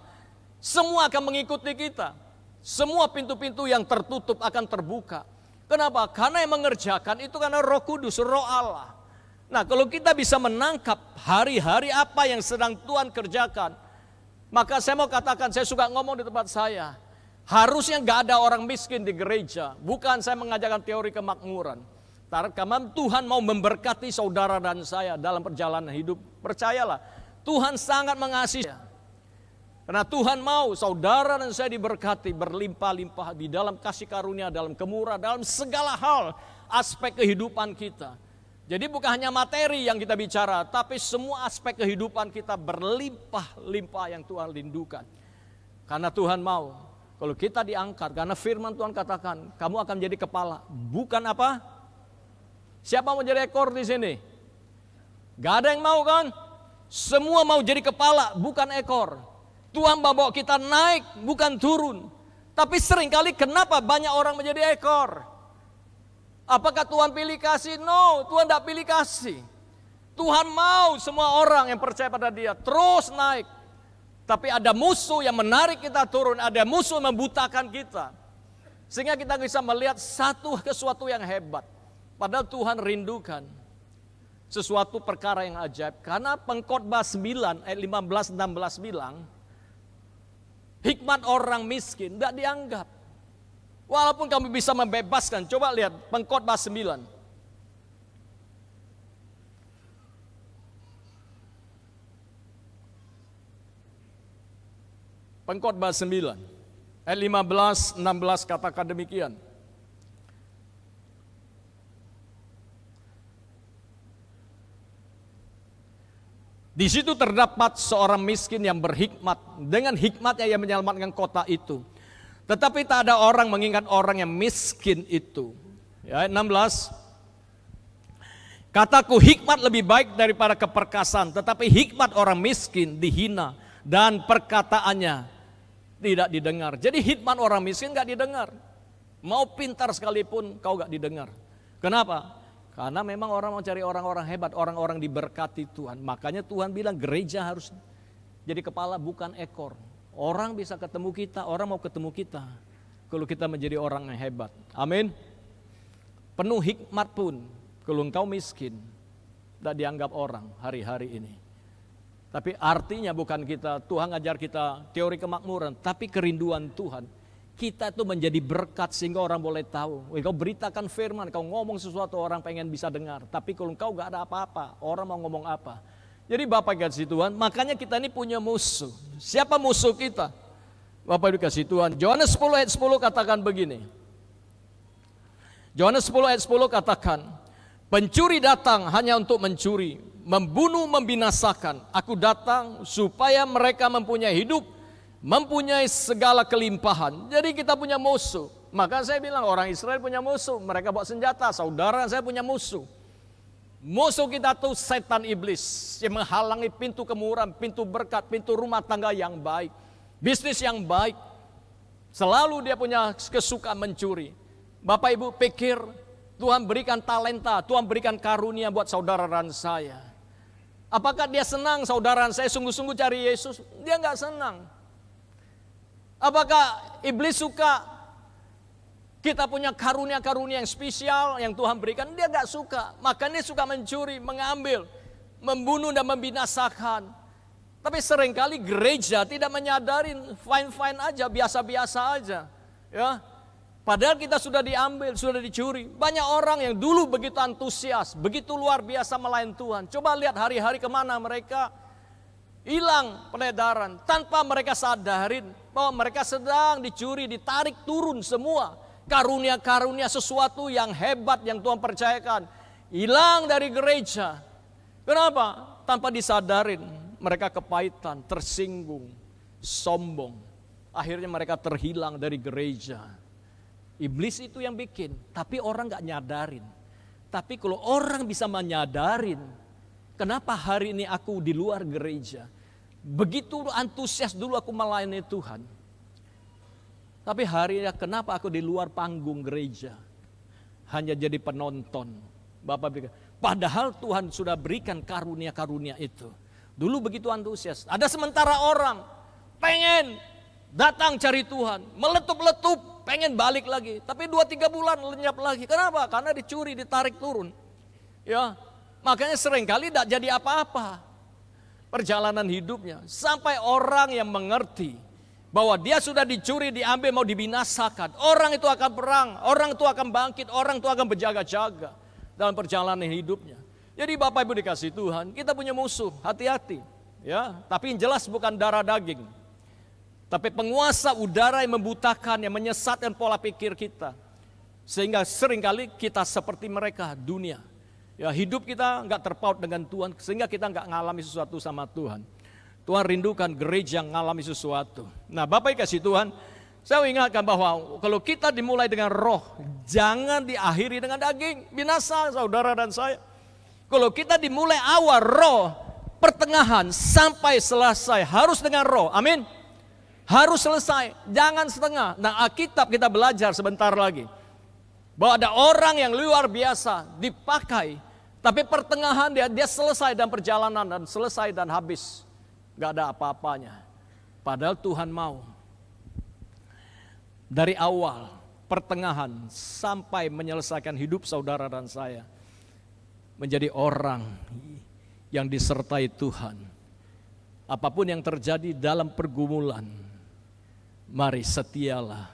semua akan mengikuti kita. Semua pintu-pintu yang tertutup akan terbuka. Kenapa? Karena yang mengerjakan itu karena Roh Kudus, Roh Allah. Nah, kalau kita bisa menangkap hari-hari apa yang sedang Tuhan kerjakan, maka saya mau katakan, saya suka ngomong di tempat saya, harusnya gak ada orang miskin di gereja. Bukan saya mengajarkan teori kemakmuran. Karena Tuhan mau memberkati saudara dan saya dalam perjalanan hidup. Percayalah, Tuhan sangat mengasihi. Karena Tuhan mau saudara dan saya diberkati berlimpah-limpah di dalam kasih karunia, dalam kemurahan, dalam segala hal aspek kehidupan kita. Jadi bukan hanya materi yang kita bicara, tapi semua aspek kehidupan kita berlimpah-limpah yang Tuhan rindukan. Karena Tuhan mau, kalau kita diangkat, karena firman Tuhan katakan, kamu akan menjadi kepala. Bukan apa? Siapa mau jadi ekor di sini? Gak ada yang mau kan? Semua mau jadi kepala, bukan ekor. Tuhan bawa kita naik, bukan turun. Tapi seringkali kenapa banyak orang menjadi ekor? Apakah Tuhan pilih kasih? No, Tuhan tidak pilih kasih. Tuhan mau semua orang yang percaya pada Dia terus naik. Tapi ada musuh yang menarik kita turun, ada musuh yang membutakan kita. Sehingga kita bisa melihat sesuatu yang hebat. Padahal Tuhan rindukan sesuatu perkara yang ajaib. Karena Pengkhotbah 9 ayat 15-16 bilang, hikmat orang miskin tidak dianggap. Walaupun kami bisa membebaskan. Coba lihat Pengkhotbah 9. Pengkhotbah 9. Ayat 15-16 katakan demikian. Di situ terdapat seorang miskin yang berhikmat. Dengan hikmatnya ia menyelamatkan kota itu. Tetapi tak ada orang mengingat orang yang miskin itu. Ya, 16. Kataku hikmat lebih baik daripada keperkasaan. Tetapi hikmat orang miskin dihina. Dan perkataannya tidak didengar. Jadi hikmat orang miskin gak didengar. Mau pintar sekalipun kau gak didengar. Kenapa? Karena memang orang mau cari orang-orang hebat, orang-orang diberkati Tuhan. Makanya Tuhan bilang gereja harus jadi kepala bukan ekor. Orang bisa ketemu kita, orang mau ketemu kita. Kalau kita menjadi orang yang hebat. Amin. Penuh hikmat pun, kalau engkau miskin, tidak dianggap orang hari-hari ini. Tapi artinya bukan kita, Tuhan ngajar kita teori kemakmuran, tapi kerinduan Tuhan. Kita itu menjadi berkat sehingga orang boleh tahu. Kau beritakan firman, kau ngomong sesuatu orang pengen bisa dengar. Tapi kalau kau gak ada apa-apa, orang mau ngomong apa. Jadi Bapak kasih Tuhan, makanya kita ini punya musuh. Siapa musuh kita? Bapak dikasih Tuhan. Yohanes 10 ayat 10 katakan begini. Yohanes 10 ayat 10 katakan, pencuri datang hanya untuk mencuri, membunuh, membinasakan. Aku datang supaya mereka mempunyai hidup, mempunyai segala kelimpahan. Jadi kita punya musuh. Maka saya bilang orang Israel punya musuh, mereka bawa senjata, saudara saya punya musuh. Musuh kita tuh setan iblis yang menghalangi pintu kemurahan, pintu berkat, pintu rumah tangga yang baik, bisnis yang baik. Selalu dia punya kesukaan mencuri. Bapak Ibu pikir Tuhan berikan talenta, Tuhan berikan karunia buat saudara dan saya. Apakah dia senang saudara saya sungguh-sungguh cari Yesus? Dia nggak senang. Apakah iblis suka kita punya karunia-karunia yang spesial yang Tuhan berikan? Dia nggak suka. Makanya dia suka mencuri, mengambil, membunuh dan membinasakan. Tapi seringkali gereja tidak menyadari, fine-fine aja, biasa-biasa aja. Ya, padahal kita sudah diambil, sudah dicuri. Banyak orang yang dulu begitu antusias, begitu luar biasa melayani Tuhan. Coba lihat hari-hari kemana mereka hilang peredaran tanpa mereka sadarin bahwa mereka sedang dicuri, ditarik turun semua. Karunia-karunia sesuatu yang hebat yang Tuhan percayakan hilang dari gereja. Kenapa? Tanpa disadarin mereka kepahitan, tersinggung, sombong. Akhirnya mereka terhilang dari gereja. Iblis itu yang bikin, tapi orang gak nyadarin. Tapi kalau orang bisa menyadarin, kenapa hari ini aku di luar gereja? Begitu antusias dulu aku melayani Tuhan. Tapi hari ini kenapa aku di luar panggung gereja? Hanya jadi penonton. Bapak bilang, padahal Tuhan sudah berikan karunia-karunia itu. Dulu begitu antusias. Ada sementara orang pengen datang cari Tuhan, meletup-letup, pengen balik lagi. Tapi 2-3 bulan lenyap lagi. Kenapa? Karena dicuri, ditarik turun. Ya, makanya seringkali tidak jadi apa-apa perjalanan hidupnya. Sampai orang yang mengerti bahwa dia sudah dicuri, diambil, mau dibinasakan. Orang itu akan perang, orang itu akan bangkit, orang itu akan berjaga-jaga dalam perjalanan hidupnya. Jadi Bapak Ibu dikasih Tuhan, kita punya musuh, hati-hati. Ya, tapi yang jelas bukan darah daging. Tapi penguasa udara yang membutakan, yang menyesatkan pola pikir kita. Sehingga seringkali kita seperti mereka, dunia. Ya, hidup kita nggak terpaut dengan Tuhan, sehingga kita nggak ngalami sesuatu sama Tuhan. Tuhan rindukan gereja yang ngalami sesuatu. Nah Bapak kasih Tuhan, saya ingatkan bahwa kalau kita dimulai dengan roh, jangan diakhiri dengan daging, binasa saudara dan saya. Kalau kita dimulai awal roh, pertengahan sampai selesai harus dengan roh, amin. Harus selesai, jangan setengah. Nah Alkitab kita belajar sebentar lagi bahwa ada orang yang luar biasa dipakai, tapi pertengahan dia selesai dan perjalanan dan selesai dan habis. Gak ada apa-apanya. Padahal Tuhan mau dari awal, pertengahan sampai menyelesaikan hidup saudara dan saya menjadi orang yang disertai Tuhan. Apapun yang terjadi dalam pergumulan, mari setialah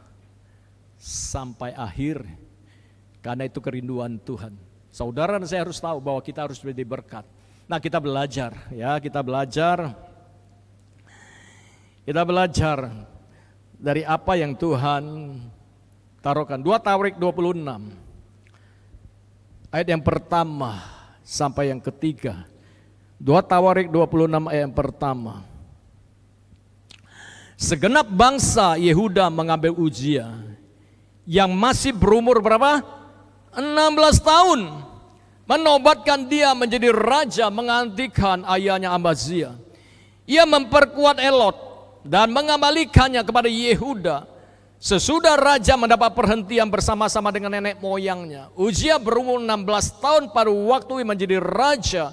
sampai akhir, karena itu kerinduan Tuhan. Saudara dan saya harus tahu bahwa kita harus menjadi berkat. Nah kita belajar ya, kita belajar dari apa yang Tuhan taruhkan. 2 Tawarik 26 ayat yang pertama sampai yang ketiga. 2 Tawarik 26 ayat yang pertama. Segenap bangsa Yehuda mengambil Uzia yang masih berumur berapa? 16 tahun. Menobatkan dia menjadi raja menggantikan ayahnya Amazia. Ia memperkuat Elot dan mengembalikannya kepada Yehuda. Sesudah raja mendapat perhentian bersama-sama dengan nenek moyangnya. Uzia berumur 16 tahun pada waktu ia menjadi raja.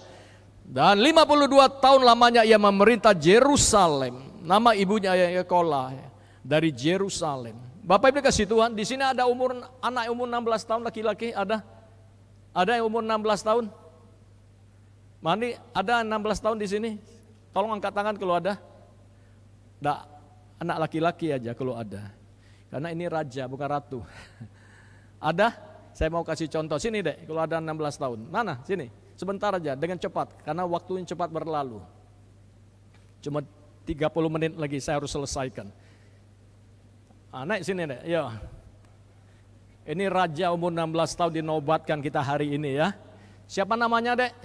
Dan 52 tahun lamanya ia memerintah Yerusalem. Nama ibunya Yekolah dari Yerusalem. Bapak Ibu kasih Tuhan, di sini ada anak umur 16 tahun laki-laki, ada? Ada yang umur 16 tahun? Mandi, ada 16 tahun di sini? Tolong angkat tangan kalau ada. Nggak, anak laki-laki aja kalau ada. Karena ini raja bukan ratu. Ada? Saya mau kasih contoh. Sini dek, kalau ada 16 tahun. Mana? Sini. Sebentar aja, dengan cepat. Karena waktunya cepat berlalu. Cuma 30 menit lagi saya harus selesaikan. Naik sini dek, ya. Ini raja umur 16 tahun dinobatkan kita hari ini ya. Siapa namanya dek?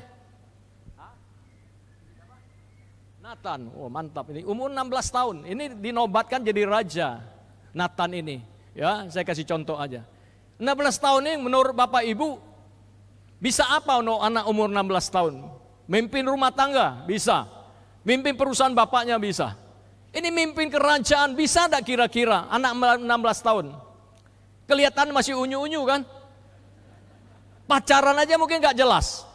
Nathan, oh mantap ini. Umur 16 tahun, ini dinobatkan jadi raja. Nathan ini. Ya, saya kasih contoh aja. 16 tahun ini menurut Bapak Ibu, bisa apa anak umur 16 tahun? Mimpin rumah tangga? Bisa. Mimpin perusahaan bapaknya? Bisa. Ini mimpin kerajaan, bisa enggak kira-kira anak 16 tahun? Kelihatan masih unyu-unyu kan? Pacaran aja mungkin enggak jelas.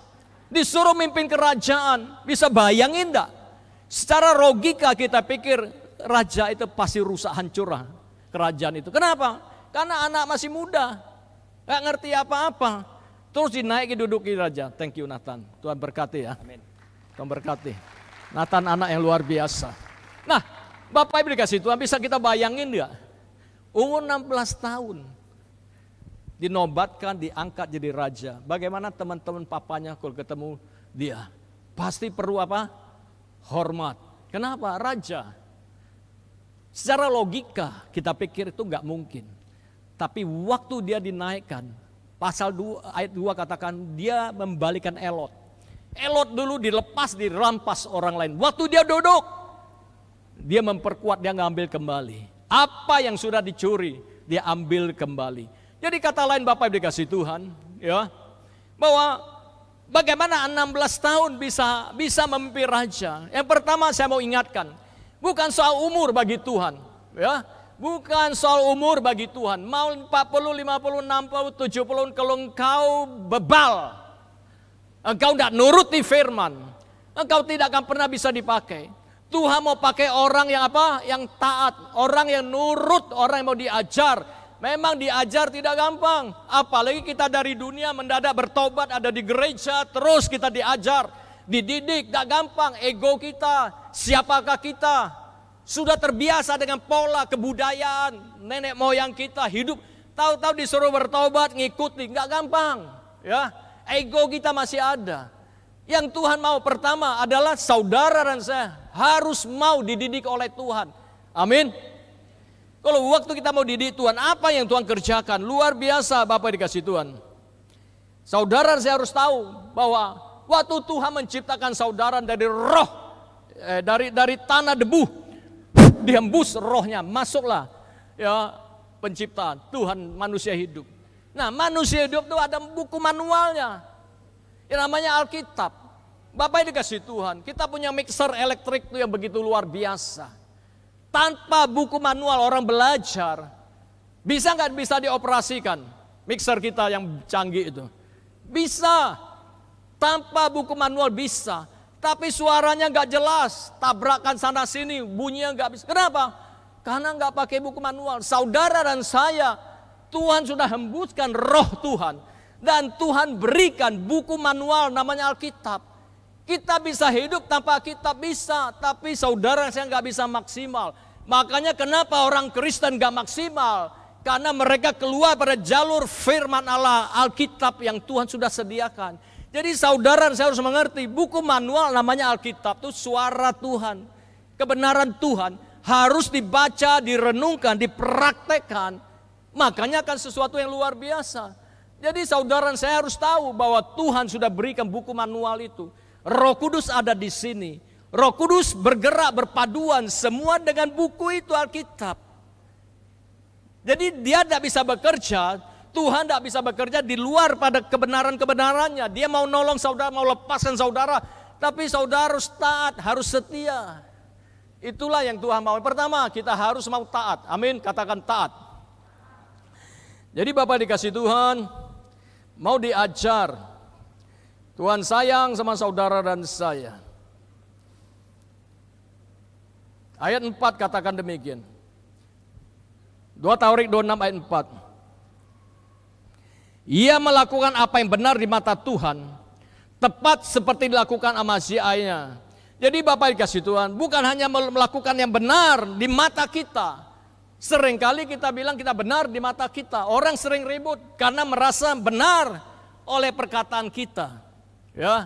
Disuruh mimpin kerajaan, bisa bayangin enggak? Secara logika kita pikir raja itu pasti rusak, hancur kerajaan itu. Kenapa? Karena anak masih muda, gak ngerti apa-apa. Terus dinaiki duduki raja. Thank you Nathan, Tuhan berkati ya. Amin. Tuhan berkati. Nathan anak yang luar biasa. Nah, Bapak Ibu dikasih Tuhan, bisa kita bayangin gak? Umur 16 tahun, dinobatkan, diangkat jadi raja. Bagaimana teman-teman papanya kalau ketemu dia? Pasti perlu apa? Hormat. Kenapa? Raja. Secara logika kita pikir itu nggak mungkin. Tapi waktu dia dinaikkan, pasal 2, ayat 2 katakan dia membalikan elot. Elot dulu dilepas, dirampas orang lain. Waktu dia duduk, dia memperkuat, dia ngambil kembali. Apa yang sudah dicuri, dia ambil kembali. Jadi kata lain Bapak Ibu dikasih Tuhan, ya, bahwa bagaimana 16 tahun bisa memimpin raja. Yang pertama saya mau ingatkan, bukan soal umur bagi Tuhan, ya. Bukan soal umur bagi Tuhan. Mau 40, 50, 60, 70 kalau engkau bebal, engkau tidak nuruti firman, engkau tidak akan pernah bisa dipakai. Tuhan mau pakai orang yang apa? Yang taat, orang yang nurut, orang yang mau diajar. Memang diajar tidak gampang. Apalagi kita dari dunia mendadak bertobat, ada di gereja, terus kita diajar, dididik, tidak gampang. Ego kita, siapakah kita? Sudah terbiasa dengan pola kebudayaan nenek moyang kita hidup, tahu-tahu disuruh bertobat ngikuti, nggak gampang, ya. Ego kita masih ada. Yang Tuhan mau pertama adalah saudara dan saya harus mau dididik oleh Tuhan. Amin. Kalau waktu kita mau dididik Tuhan, apa yang Tuhan kerjakan luar biasa Bapak dikasih Tuhan. Saudara saya harus tahu bahwa waktu Tuhan menciptakan saudara dari roh, dari tanah debu, dihembus rohnya, masuklah ya penciptaan Tuhan manusia hidup. Nah, manusia hidup itu ada buku manualnya, yang namanya Alkitab. Bapak dikasih Tuhan, kita punya mixer elektrik itu yang begitu luar biasa. Tanpa buku manual orang belajar, bisa nggak bisa dioperasikan mixer kita yang canggih itu? Bisa, tanpa buku manual bisa. Tapi suaranya nggak jelas, tabrakan sana sini, bunyinya nggak bisa. Kenapa? Karena nggak pakai buku manual. Saudara dan saya, Tuhan sudah hembuskan roh Tuhan. Dan Tuhan berikan buku manual namanya Alkitab. Kita bisa hidup tanpa Alkitab bisa, tapi saudara saya nggak bisa maksimal. Makanya kenapa orang Kristen nggak maksimal? Karena mereka keluar pada jalur firman Allah, Alkitab yang Tuhan sudah sediakan. Jadi saudara saya harus mengerti, buku manual namanya Alkitab itu suara Tuhan. Kebenaran Tuhan harus dibaca, direnungkan, dipraktekkan. Makanya akan sesuatu yang luar biasa. Jadi saudara saya harus tahu bahwa Tuhan sudah berikan buku manual itu. Roh Kudus ada di sini. Roh Kudus bergerak berpaduan semua dengan buku itu Alkitab. Jadi dia tidak bisa bekerja, Tuhan tidak bisa bekerja di luar pada kebenaran-kebenarannya. Dia mau nolong saudara, mau lepaskan saudara, tapi saudara harus taat, harus setia. Itulah yang Tuhan mau. Pertama, kita harus mau taat. Amin, katakan taat. Jadi Bapak dikasih Tuhan, mau diajar. Tuhan sayang sama saudara dan saya. Ayat 4 katakan demikian. 2 Tawarik 26 ayat 4. Ia melakukan apa yang benar di mata Tuhan, tepat seperti dilakukan Amasiahnya. Jadi Bapak dikasih Tuhan, bukan hanya melakukan yang benar di mata kita. Seringkali kita bilang kita benar di mata kita. Orang sering ribut karena merasa benar oleh perkataan kita. Ya,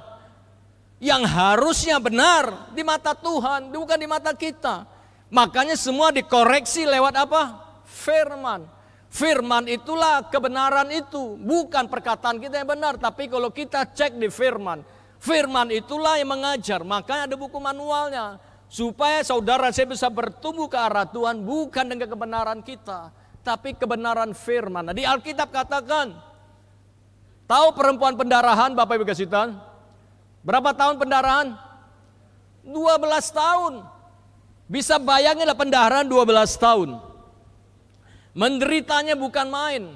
yang harusnya benar di mata Tuhan, bukan di mata kita. Makanya semua dikoreksi lewat apa? Firman. Firman itulah kebenaran itu, bukan perkataan kita yang benar. Tapi kalau kita cek di firman, firman itulah yang mengajar. Makanya ada buku manualnya, supaya saudara saya bisa bertumbuh ke arah Tuhan, bukan dengan kebenaran kita, tapi kebenaran firman. Nah, di Alkitab katakan, tahu perempuan pendarahan Bapak Ibu kasih Tuhan? Berapa tahun pendarahan? 12 tahun. Bisa bayangin lah pendarahan 12 tahun. Menderitanya bukan main.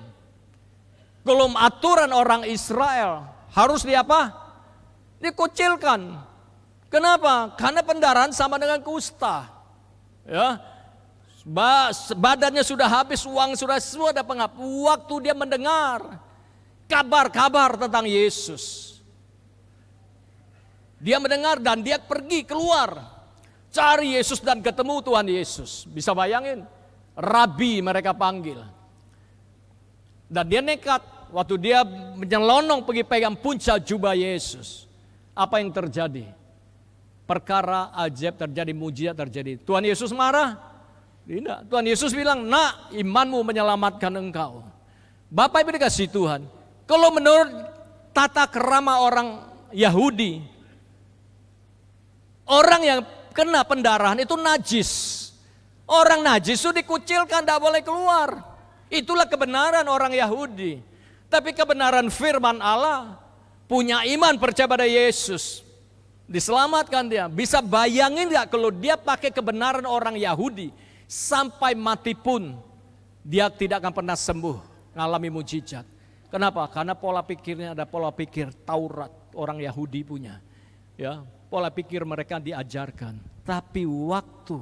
Kalau aturan orang Israel harus dikucilkan. Kenapa? Karena pendarahan sama dengan kusta. Ya. Badannya sudah habis, uang sudah ada pengap. Waktu dia mendengar kabar-kabar tentang Yesus, dia mendengar dan dia pergi keluar cari Yesus dan ketemu Tuhan Yesus. Bisa bayangin, Rabi mereka panggil. Dan dia nekat waktu dia menyelonong pergi pegang puncak jubah Yesus. Apa yang terjadi? Perkara ajaib terjadi, mujizat terjadi. Tuhan Yesus marah? Tidak. Tuhan Yesus bilang, "Nak, imanmu menyelamatkan engkau." Bapak Ibu dikasih Tuhan, kalau menurut tata kerama orang Yahudi, orang yang kena pendarahan itu najis. Orang najis itu dikucilkan, tidak boleh keluar. Itulah kebenaran orang Yahudi. Tapi kebenaran firman Allah, punya iman percaya pada Yesus, diselamatkan dia. Bisa bayangin gak kalau dia pakai kebenaran orang Yahudi, sampai mati pun dia tidak akan pernah sembuh, mengalami mujizat. Kenapa? Karena pola pikirnya ada pola pikir Taurat orang Yahudi punya. Ya, pola pikir mereka diajarkan. Tapi waktu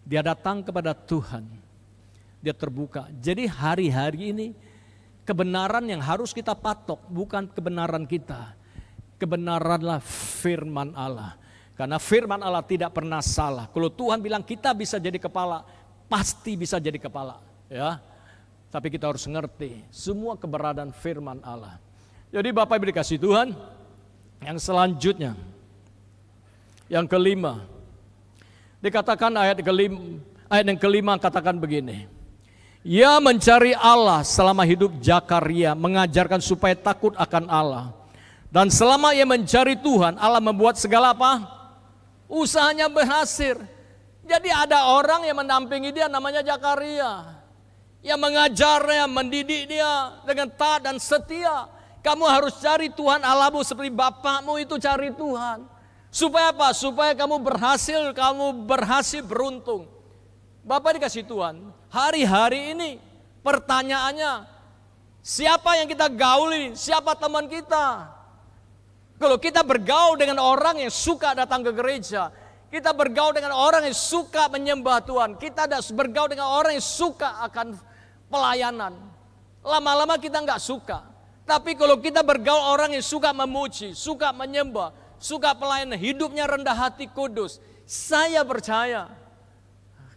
dia datang kepada Tuhan, dia terbuka. Jadi hari-hari ini kebenaran yang harus kita patok bukan kebenaran kita. Kebenaranlah firman Allah. Karena firman Allah tidak pernah salah. Kalau Tuhan bilang kita bisa jadi kepala, pasti bisa jadi kepala. Ya, tapi kita harus ngerti semua keberadaan firman Allah. Jadi Bapak Ibu dikasih Tuhan, yang selanjutnya, yang kelima, dikatakan ayat yang kelima katakan begini. Ia mencari Allah selama hidup Zakaria, mengajarkan supaya takut akan Allah. Dan selama ia mencari Tuhan, Allah membuat segala apa? Usahanya berhasil. Jadi ada orang yang mendampingi dia namanya Zakaria, yang mengajarnya, mendidik dia dengan taat dan setia. Kamu harus cari Tuhan Allahmu seperti bapakmu itu cari Tuhan. Supaya apa? Supaya kamu berhasil beruntung. Bapak dikasih Tuhan, hari-hari ini pertanyaannya, siapa yang kita gauli? Siapa teman kita? Kalau kita bergaul dengan orang yang suka datang ke gereja, kita bergaul dengan orang yang suka menyembah Tuhan, kita bergaul dengan orang yang suka akan pelayanan, lama-lama kita nggak suka. Tapi kalau kita bergaul orang yang suka memuji, suka menyembah, suka pelayanan, hidupnya rendah hati, kudus, saya percaya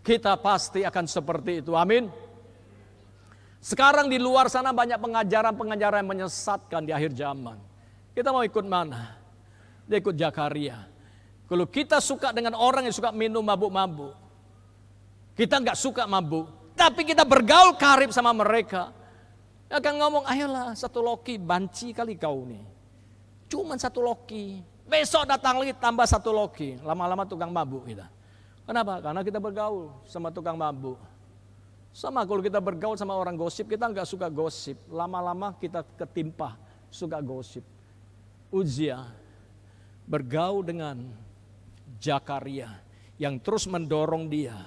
kita pasti akan seperti itu. Amin. Sekarang di luar sana banyak pengajaran-pengajaran yang menyesatkan di akhir zaman. Kita mau ikut mana? Dia ikut Zakaria. Kalau kita suka dengan orang yang suka minum mabuk-mabuk, kita nggak suka mabuk, tapi kita bergaul karib sama mereka, akan ngomong, ayolah satu loki, banci kali kau nih. Cuman satu loki, besok datang lagi tambah satu loki, lama-lama tukang mabuk kita. Kenapa? Karena kita bergaul sama tukang mabuk. Sama kalau kita bergaul sama orang gosip, kita nggak suka gosip, lama-lama kita ketimpa suka gosip. Uzia bergaul dengan Zakaria yang terus mendorong dia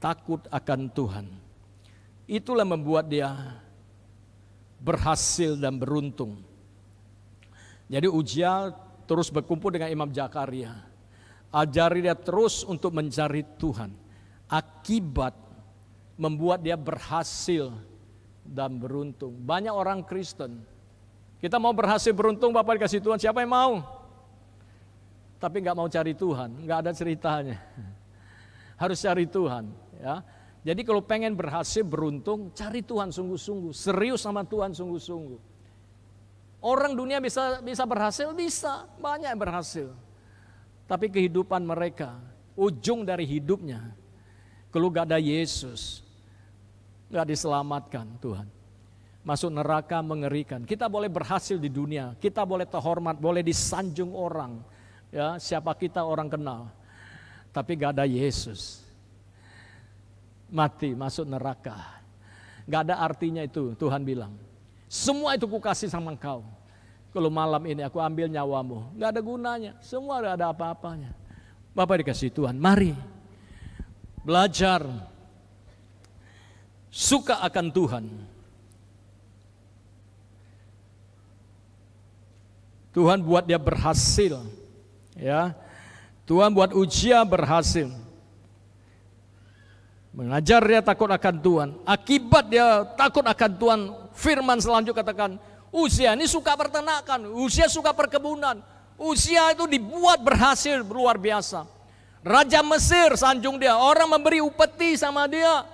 takut akan Tuhan. Itulah membuat dia berhasil dan beruntung. Jadi Uzia terus berkumpul dengan Imam Zakaria. Ajari dia terus untuk mencari Tuhan. Akibat membuat dia berhasil dan beruntung. Banyak orang Kristen, kita mau berhasil beruntung, Bapak dikasih Tuhan, siapa yang mau? Tapi nggak mau cari Tuhan, nggak ada ceritanya. Harus cari Tuhan. Ya. Jadi kalau pengen berhasil beruntung, cari Tuhan sungguh-sungguh, serius sama Tuhan sungguh-sungguh. Orang dunia bisa berhasil, bisa, banyak yang berhasil. Tapi kehidupan mereka, ujung dari hidupnya, kalau nggak ada Yesus, nggak diselamatkan Tuhan. Masuk neraka mengerikan. Kita boleh berhasil di dunia, kita boleh terhormat, boleh disanjung orang. Ya, siapa kita orang kenal. Tapi gak ada Yesus. Mati, masuk neraka. Gak ada artinya itu, Tuhan bilang. Semua itu kukasih sama engkau. Kalau malam ini aku ambil nyawamu, gak ada gunanya. Semua gak ada apa-apanya. Bapak dikasih Tuhan, mari belajar suka akan Tuhan. Tuhan buat dia berhasil, ya. Tuhan buat Uzia berhasil. Mengajar dia takut akan Tuhan. Akibat dia takut akan Tuhan, firman selanjutnya katakan, Uzia ini suka peternakan, Uzia suka perkebunan. Uzia itu dibuat berhasil luar biasa. Raja Mesir sanjung dia, orang memberi upeti sama dia.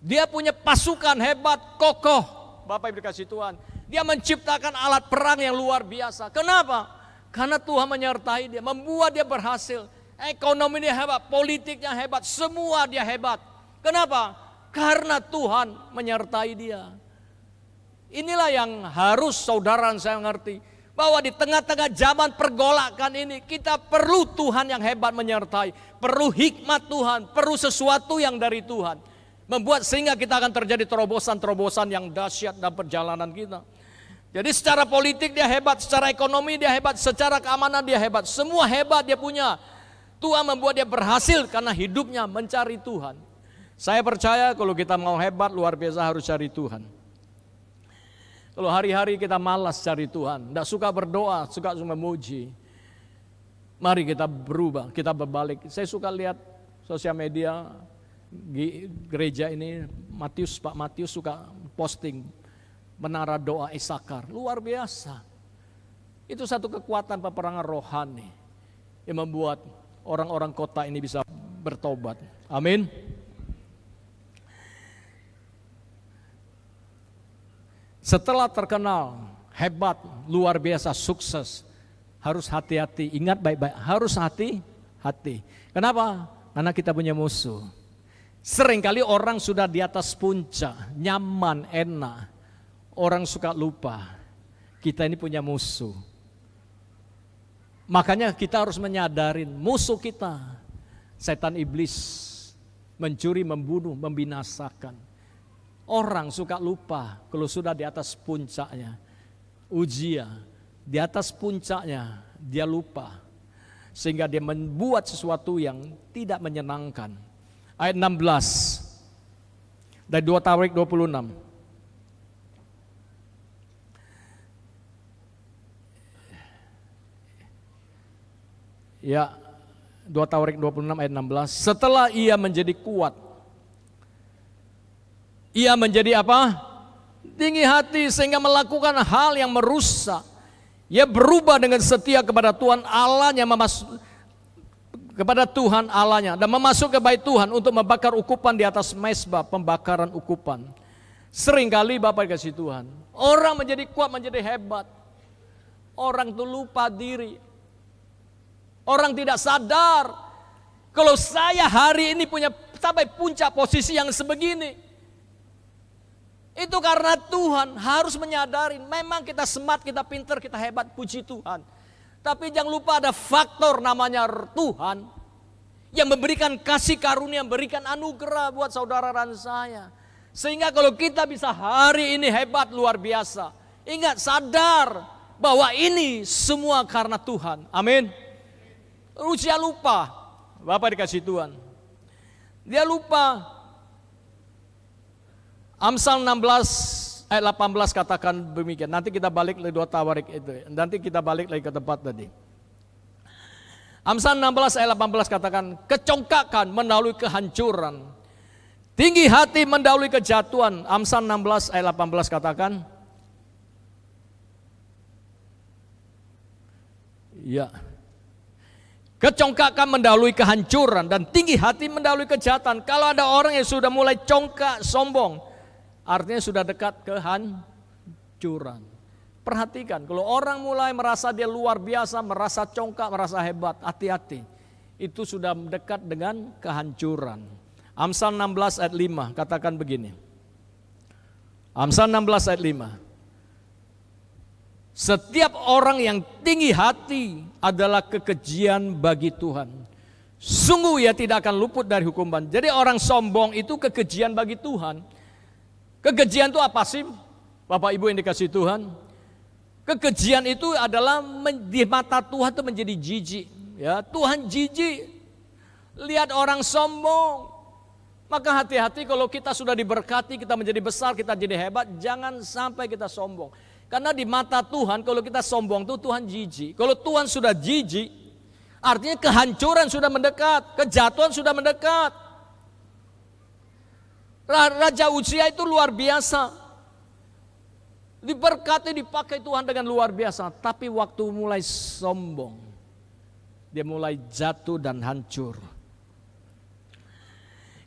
Dia punya pasukan hebat, kokoh. Bapak Ibu dikasih Tuhan. Dia menciptakan alat perang yang luar biasa. Kenapa? Karena Tuhan menyertai dia, membuat dia berhasil. Ekonomi dia hebat, politiknya hebat, semua dia hebat. Kenapa? Karena Tuhan menyertai dia. Inilah yang harus saudara saya ngerti. Bahwa di tengah-tengah zaman pergolakan ini, kita perlu Tuhan yang hebat menyertai. Perlu hikmat Tuhan, perlu sesuatu yang dari Tuhan. Membuat sehingga kita akan terjadi terobosan-terobosan yang dahsyat dalam perjalanan kita. Jadi secara politik dia hebat, secara ekonomi dia hebat, secara keamanan dia hebat. Semua hebat dia punya. Tuhan membuat dia berhasil karena hidupnya mencari Tuhan. Saya percaya kalau kita mau hebat luar biasa harus cari Tuhan. Kalau hari-hari kita malas cari Tuhan, tidak suka berdoa, suka memuji. Mari kita berubah, kita berbalik. Saya suka lihat sosial media gereja ini, Pak Matius suka posting menara doa Isakar, luar biasa. Itu satu kekuatan peperangan rohani yang membuat orang-orang kota ini bisa bertobat. Amin. Setelah terkenal, hebat, luar biasa, sukses, harus hati-hati, ingat baik-baik, harus hati-hati. Kenapa? Karena kita punya musuh. Seringkali orang sudah di atas puncak, nyaman, enak. Orang suka lupa, kita ini punya musuh. Makanya kita harus menyadarin musuh kita, setan iblis, mencuri, membunuh, membinasakan. Orang suka lupa kalau sudah di atas puncaknya. Uzia, di atas puncaknya dia lupa. Sehingga dia membuat sesuatu yang tidak menyenangkan. Ayat 16 dari 2 Tawarik 26. Ya, 2 Tawarik 26 ayat 16. Setelah ia menjadi kuat, ia menjadi apa? Tinggi hati sehingga melakukan hal yang merusak. Ia berubah dengan setia kepada Tuhan Allahnya, kepada Tuhan Allahnya, dan memasuk ke bait Tuhan untuk membakar ukupan di atas mezbah pembakaran ukupan. Seringkali Bapak dikasih Tuhan, orang menjadi kuat, menjadi hebat. Orang itu lupa diri. Orang tidak sadar kalau saya hari ini punya sampai puncak posisi yang sebegini. Itu karena Tuhan harus menyadari memang kita smart, kita pinter, kita hebat, puji Tuhan. Tapi jangan lupa ada faktor namanya Tuhan yang memberikan kasih karunia, memberikan anugerah buat saudara dan saya. Sehingga kalau kita bisa hari ini hebat luar biasa. Ingat, sadar bahwa ini semua karena Tuhan. Amin. Uzia lupa, Bapak dikasih Tuhan. Dia lupa. Amsal 16 ayat 18 katakan demikian. Nanti kita balik lagi 2 Tawarik itu. Nanti kita balik lagi ke tempat tadi. Amsal 16 ayat 18 katakan, kecongkakan mendahului kehancuran, tinggi hati mendahului kejatuhan. Amsal 16 ayat 18 katakan, ya, kecongkakan mendahului kehancuran dan tinggi hati mendahului kejahatan. Kalau ada orang yang sudah mulai congkak, sombong, artinya sudah dekat kehancuran. Perhatikan, kalau orang mulai merasa dia luar biasa, merasa congkak, merasa hebat, hati-hati. Itu sudah dekat dengan kehancuran. Amsal 16 ayat 5 katakan begini. Amsal 16 ayat 5. Setiap orang yang tinggi hati adalah kekejian bagi Tuhan. Sungguh ia tidak akan luput dari hukuman. Jadi orang sombong itu kekejian bagi Tuhan. Kekejian itu apa sih? Bapak Ibu yang dikasih Tuhan. Kekejian itu adalah di mata Tuhan itu menjadi jijik. Ya, Tuhan jijik. Lihat orang sombong. Maka hati-hati kalau kita sudah diberkati, kita menjadi besar, kita jadi hebat, jangan sampai kita sombong. Karena di mata Tuhan kalau kita sombong itu Tuhan jijik. Kalau Tuhan sudah jijik, artinya kehancuran sudah mendekat, kejatuhan sudah mendekat. Raja Uzia itu luar biasa. Diberkati, dipakai Tuhan dengan luar biasa. Tapi waktu mulai sombong, dia mulai jatuh dan hancur.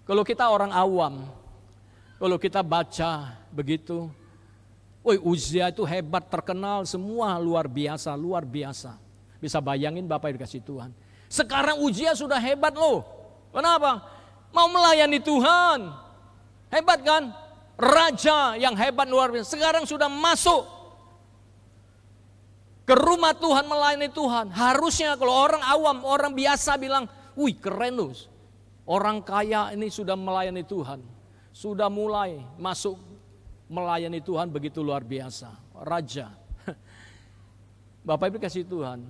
Kalau kita orang awam, kalau kita baca begitu, woi Uzia itu hebat, terkenal, semua luar biasa, luar biasa. Bisa bayangin Bapak yang dikasih Tuhan. Sekarang Uzia sudah hebat loh. Kenapa? Mau melayani Tuhan. Hebat kan? Raja yang hebat luar biasa. Sekarang sudah masuk ke rumah Tuhan, melayani Tuhan. Harusnya kalau orang awam, orang biasa bilang, wih keren loh. Orang kaya ini sudah melayani Tuhan. Sudah mulai masuk melayani Tuhan begitu luar biasa. Raja. Bapak Ibu kasih Tuhan.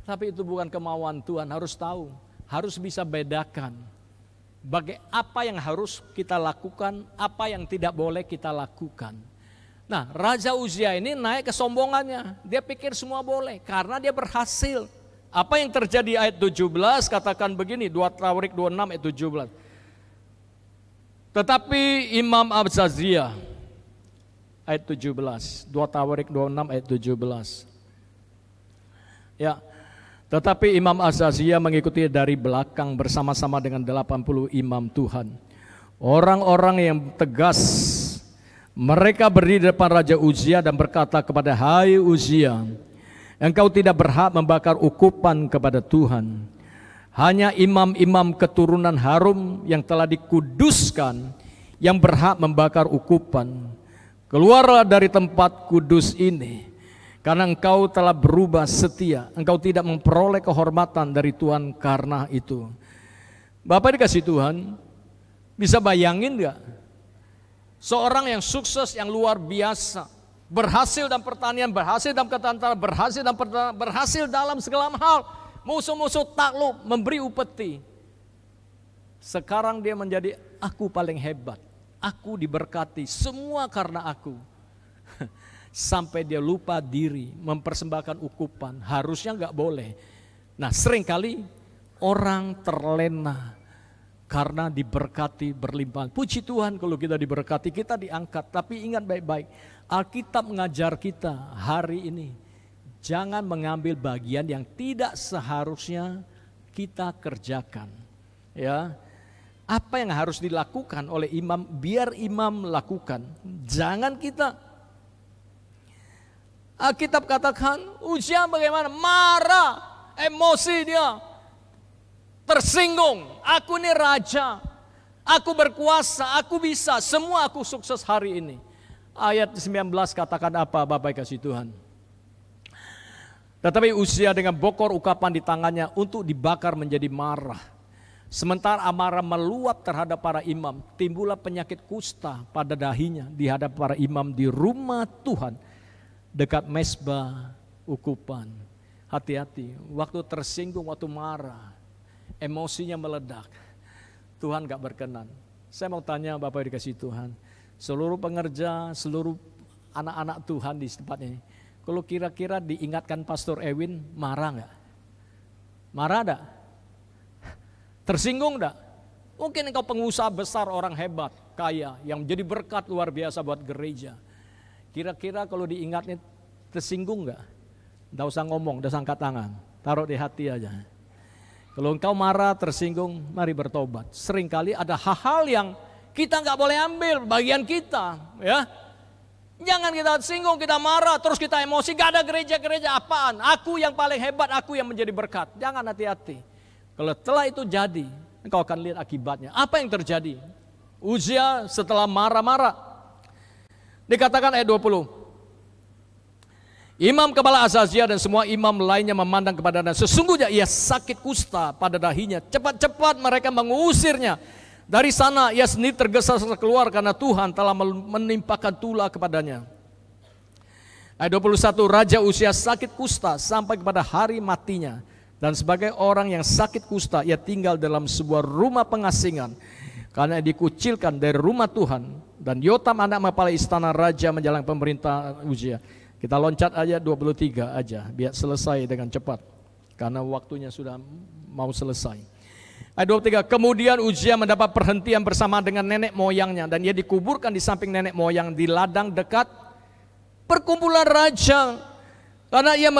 Tapi itu bukan kemauan Tuhan, harus tahu. Harus bisa bedakan. Apa yang harus kita lakukan, apa yang tidak boleh kita lakukan. Nah, Raja Uzia ini naik kesombongannya. Dia pikir semua boleh karena dia berhasil. Apa yang terjadi ayat 17 katakan begini, 2 Tawarik 26 ayat 17. Tetapi Imam Azazia ayat 17, 2 Tawarik 26 ayat 17. Ya. Tetapi Imam Azazia mengikuti dari belakang bersama-sama dengan 80 imam Tuhan. Orang-orang yang tegas, mereka berdiri di depan Raja Uzia dan berkata kepada, hai Uzia, engkau tidak berhak membakar ukupan kepada Tuhan. Hanya imam-imam keturunan Harum yang telah dikuduskan yang berhak membakar ukupan. Keluarlah dari tempat kudus ini, karena engkau telah berubah setia. Engkau tidak memperoleh kehormatan dari Tuhan karena itu. Bapak dikasih Tuhan, bisa bayangin gak? Seorang yang sukses, yang luar biasa, berhasil dalam pertanian, berhasil dalam ketentaraan, berhasil dalam pertanian, berhasil dalam segala hal. Musuh-musuh takluk, memberi upeti. Sekarang dia menjadi, aku paling hebat, aku diberkati, semua karena aku. Sampai dia lupa diri, mempersembahkan ukupan, harusnya nggak boleh. Nah, seringkali orang terlena karena diberkati berlimpah. Puji Tuhan kalau kita diberkati, kita diangkat. Tapi ingat baik-baik, Alkitab mengajar kita hari ini, jangan mengambil bagian yang tidak seharusnya kita kerjakan. Ya, apa yang harus dilakukan oleh imam, biar imam lakukan. Jangan kita. Alkitab katakan, Uzia bagaimana? Marah, emosi dia, tersinggung. Aku ini raja, aku berkuasa, aku bisa, semua aku sukses hari ini. Ayat 19 katakan apa Bapak kasih Tuhan? Tetapi Uzia dengan bokor ukapan di tangannya untuk dibakar menjadi marah. Sementara amarah meluap terhadap para imam, timbullah penyakit kusta pada dahinya di hadapan para imam di rumah Tuhan. Dekat mezbah ukupan. Hati-hati, waktu tersinggung, waktu marah, emosinya meledak, Tuhan gak berkenan. Saya mau tanya Bapak dikasih Tuhan, seluruh pengerja, seluruh anak-anak Tuhan di tempat ini, kalau kira-kira diingatkan Pastor Ewin, marah gak? Marah gak? Tersinggung gak? Mungkin engkau pengusaha besar, orang hebat, kaya, yang menjadi berkat luar biasa buat gereja. Kira-kira kalau diingatnya tersinggung gak? Tidak usah ngomong, tidak usah angkat tangan. Taruh di hati aja. Kalau engkau marah, tersinggung, mari bertobat. Seringkali ada hal-hal yang kita gak boleh ambil bagian kita. Ya, jangan kita tersinggung, kita marah, terus kita emosi. Gak ada gereja-gereja apaan. Aku yang paling hebat, aku yang menjadi berkat. Jangan, hati-hati. Kalau telah itu jadi, engkau akan lihat akibatnya. Apa yang terjadi? Uzia setelah marah-marah, dikatakan ayat 20, imam kepala Azazia dan semua imam lainnya memandang kepadanya. Sesungguhnya ia sakit kusta pada dahinya. Cepat-cepat mereka mengusirnya. Dari sana ia sendiri tergesa-gesa keluar karena Tuhan telah menimpakan tula kepadanya. Ayat 21, Raja Uzia sakit kusta sampai kepada hari matinya. Dan sebagai orang yang sakit kusta, ia tinggal dalam sebuah rumah pengasingan. Karena dikucilkan dari rumah Tuhan. Dan Yotam anak kepala istana raja menjalankan pemerintahan Uzia. Kita loncat aja 23 aja, biar selesai dengan cepat. Karena waktunya sudah mau selesai. Ayat 23, kemudian Uzia mendapat perhentian bersama dengan nenek moyangnya. Dan ia dikuburkan di samping nenek moyang di ladang dekat perkumpulan raja. Karena ia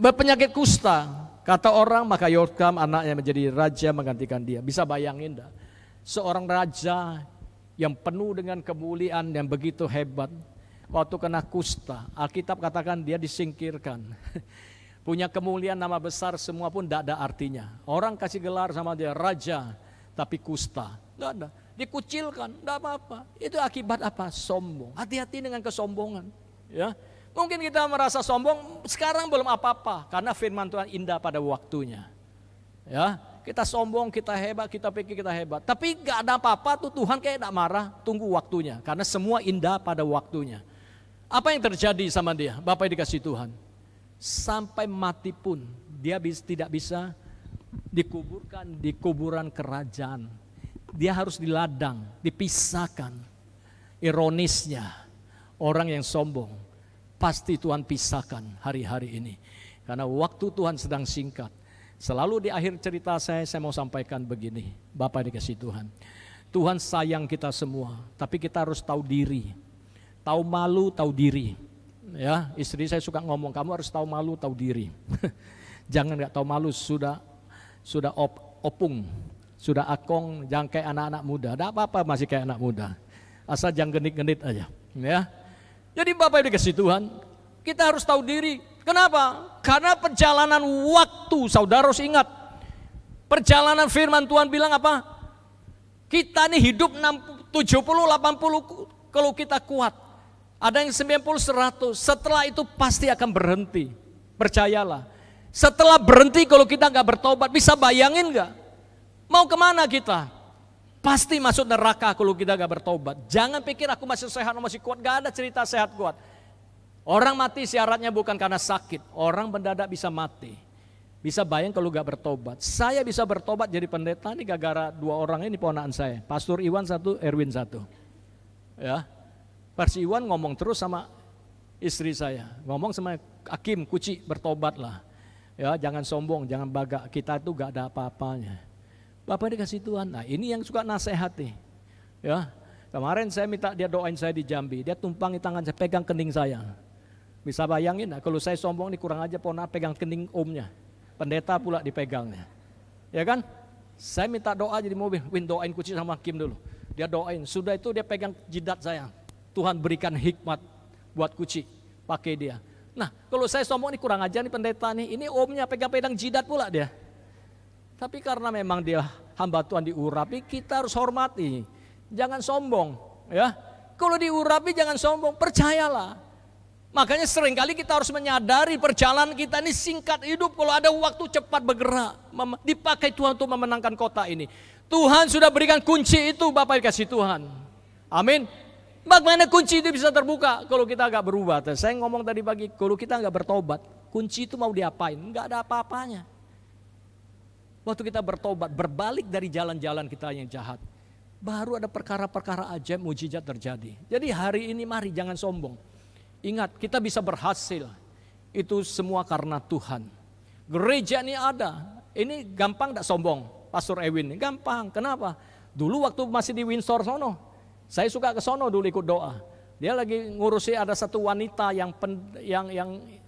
berpenyakit kusta. Kata orang, maka Yotam anaknya menjadi raja menggantikan dia. Bisa bayangin dah, seorang raja yang penuh dengan kemuliaan yang begitu hebat. Waktu kena kusta, Alkitab katakan dia disingkirkan. Punya kemuliaan, nama besar, semua pun tidak ada artinya. Orang kasih gelar sama dia raja, tapi kusta, tidak ada. Dikucilkan, tidak apa-apa. Itu akibat apa? Sombong. Hati-hati dengan kesombongan. Ya, mungkin kita merasa sombong, sekarang belum apa-apa, karena firman Tuhan indah pada waktunya. Ya, kita sombong, kita hebat, kita pikir kita hebat. Tapi gak ada apa-apa tuh, Tuhan kayak tidak marah, tunggu waktunya. Karena semua indah pada waktunya. Apa yang terjadi sama dia? Bapak dikasih Tuhan. Sampai mati pun dia tidak bisa dikuburkan di kuburan kerajaan. Dia harus di ladang, dipisahkan. Ironisnya, orang yang sombong pasti Tuhan pisahkan hari-hari ini. Karena waktu Tuhan sedang singkat. Selalu di akhir cerita saya mau sampaikan begini. Bapak dikasih Tuhan. Tuhan sayang kita semua, tapi kita harus tahu diri. Tahu malu, tahu diri. Ya, istri saya suka ngomong, kamu harus tahu malu, tahu diri. Jangan nggak tahu malu, sudah opung, sudah akong, jangan kayak anak-anak muda. Tidak apa-apa masih kayak anak muda, asal jangan genit-genit aja. Ya, jadi Bapak dikasih Tuhan, kita harus tahu diri. Kenapa? Karena perjalanan waktu, saudara harus ingat, perjalanan firman Tuhan bilang apa? Kita nih hidup 70, 80 kalau kita kuat. Ada yang 90, 100, setelah itu pasti akan berhenti. Percayalah. Setelah berhenti kalau kita nggak bertobat, bisa bayangin nggak? Mau kemana kita? Pasti masuk neraka kalau kita nggak bertobat. Jangan pikir aku masih sehat, masih kuat. Gak ada cerita sehat kuat. Orang mati syaratnya bukan karena sakit. Orang mendadak bisa mati. Bisa bayang kalau nggak bertobat. Saya bisa bertobat jadi pendeta ini gara-gara dua orang ini ponakan saya. Pastor Iwan satu, Erwin satu. Ya. Pastor Iwan ngomong terus sama istri saya, ngomong sama Hakim, Kuci, bertobatlah. Ya, jangan sombong, jangan bagak, kita itu gak ada apa-apanya. Bapak dikasih Tuhan, nah ini yang suka nasihati. Ya, kemarin saya minta dia doain saya di Jambi, dia tumpangi tangan saya, pegang kening saya. Bisa bayangin, nah, kalau saya sombong ini kurang aja pernah pegang kening omnya, pendeta pula dipegangnya. Ya kan? Saya minta doa jadi mobil, Win doain Kuci sama Hakim dulu. Dia doain, sudah itu dia pegang jidat saya. Tuhan berikan hikmat buat Kuci, pakai dia. Nah, kalau saya sombong ini kurang aja nih pendeta nih, ini omnya pegang-pegang jidat pula dia. Tapi karena memang dia hamba Tuhan diurapi, kita harus hormati. Jangan sombong, ya. Kalau diurapi jangan sombong, percayalah. Makanya seringkali kita harus menyadari perjalanan kita ini singkat hidup. Kalau ada waktu cepat bergerak, dipakai Tuhan untuk memenangkan kota ini. Tuhan sudah berikan kunci itu, Bapak dikasih Tuhan. Amin. Bagaimana kunci itu bisa terbuka kalau kita nggak berubah? Saya ngomong tadi pagi, kalau kita nggak bertobat, kunci itu mau diapain? Nggak ada apa-apanya. Waktu kita bertobat, berbalik dari jalan-jalan kita yang jahat, baru ada perkara-perkara ajaib, mujizat terjadi. Jadi hari ini mari jangan sombong. Ingat, kita bisa berhasil. Itu semua karena Tuhan. Gereja ini ada. Ini gampang nggak sombong, Pastor Ewin? Gampang. Kenapa? Dulu waktu masih di Windsor sono, saya suka ke sono dulu ikut doa. Dia lagi ngurusi ada satu wanita yang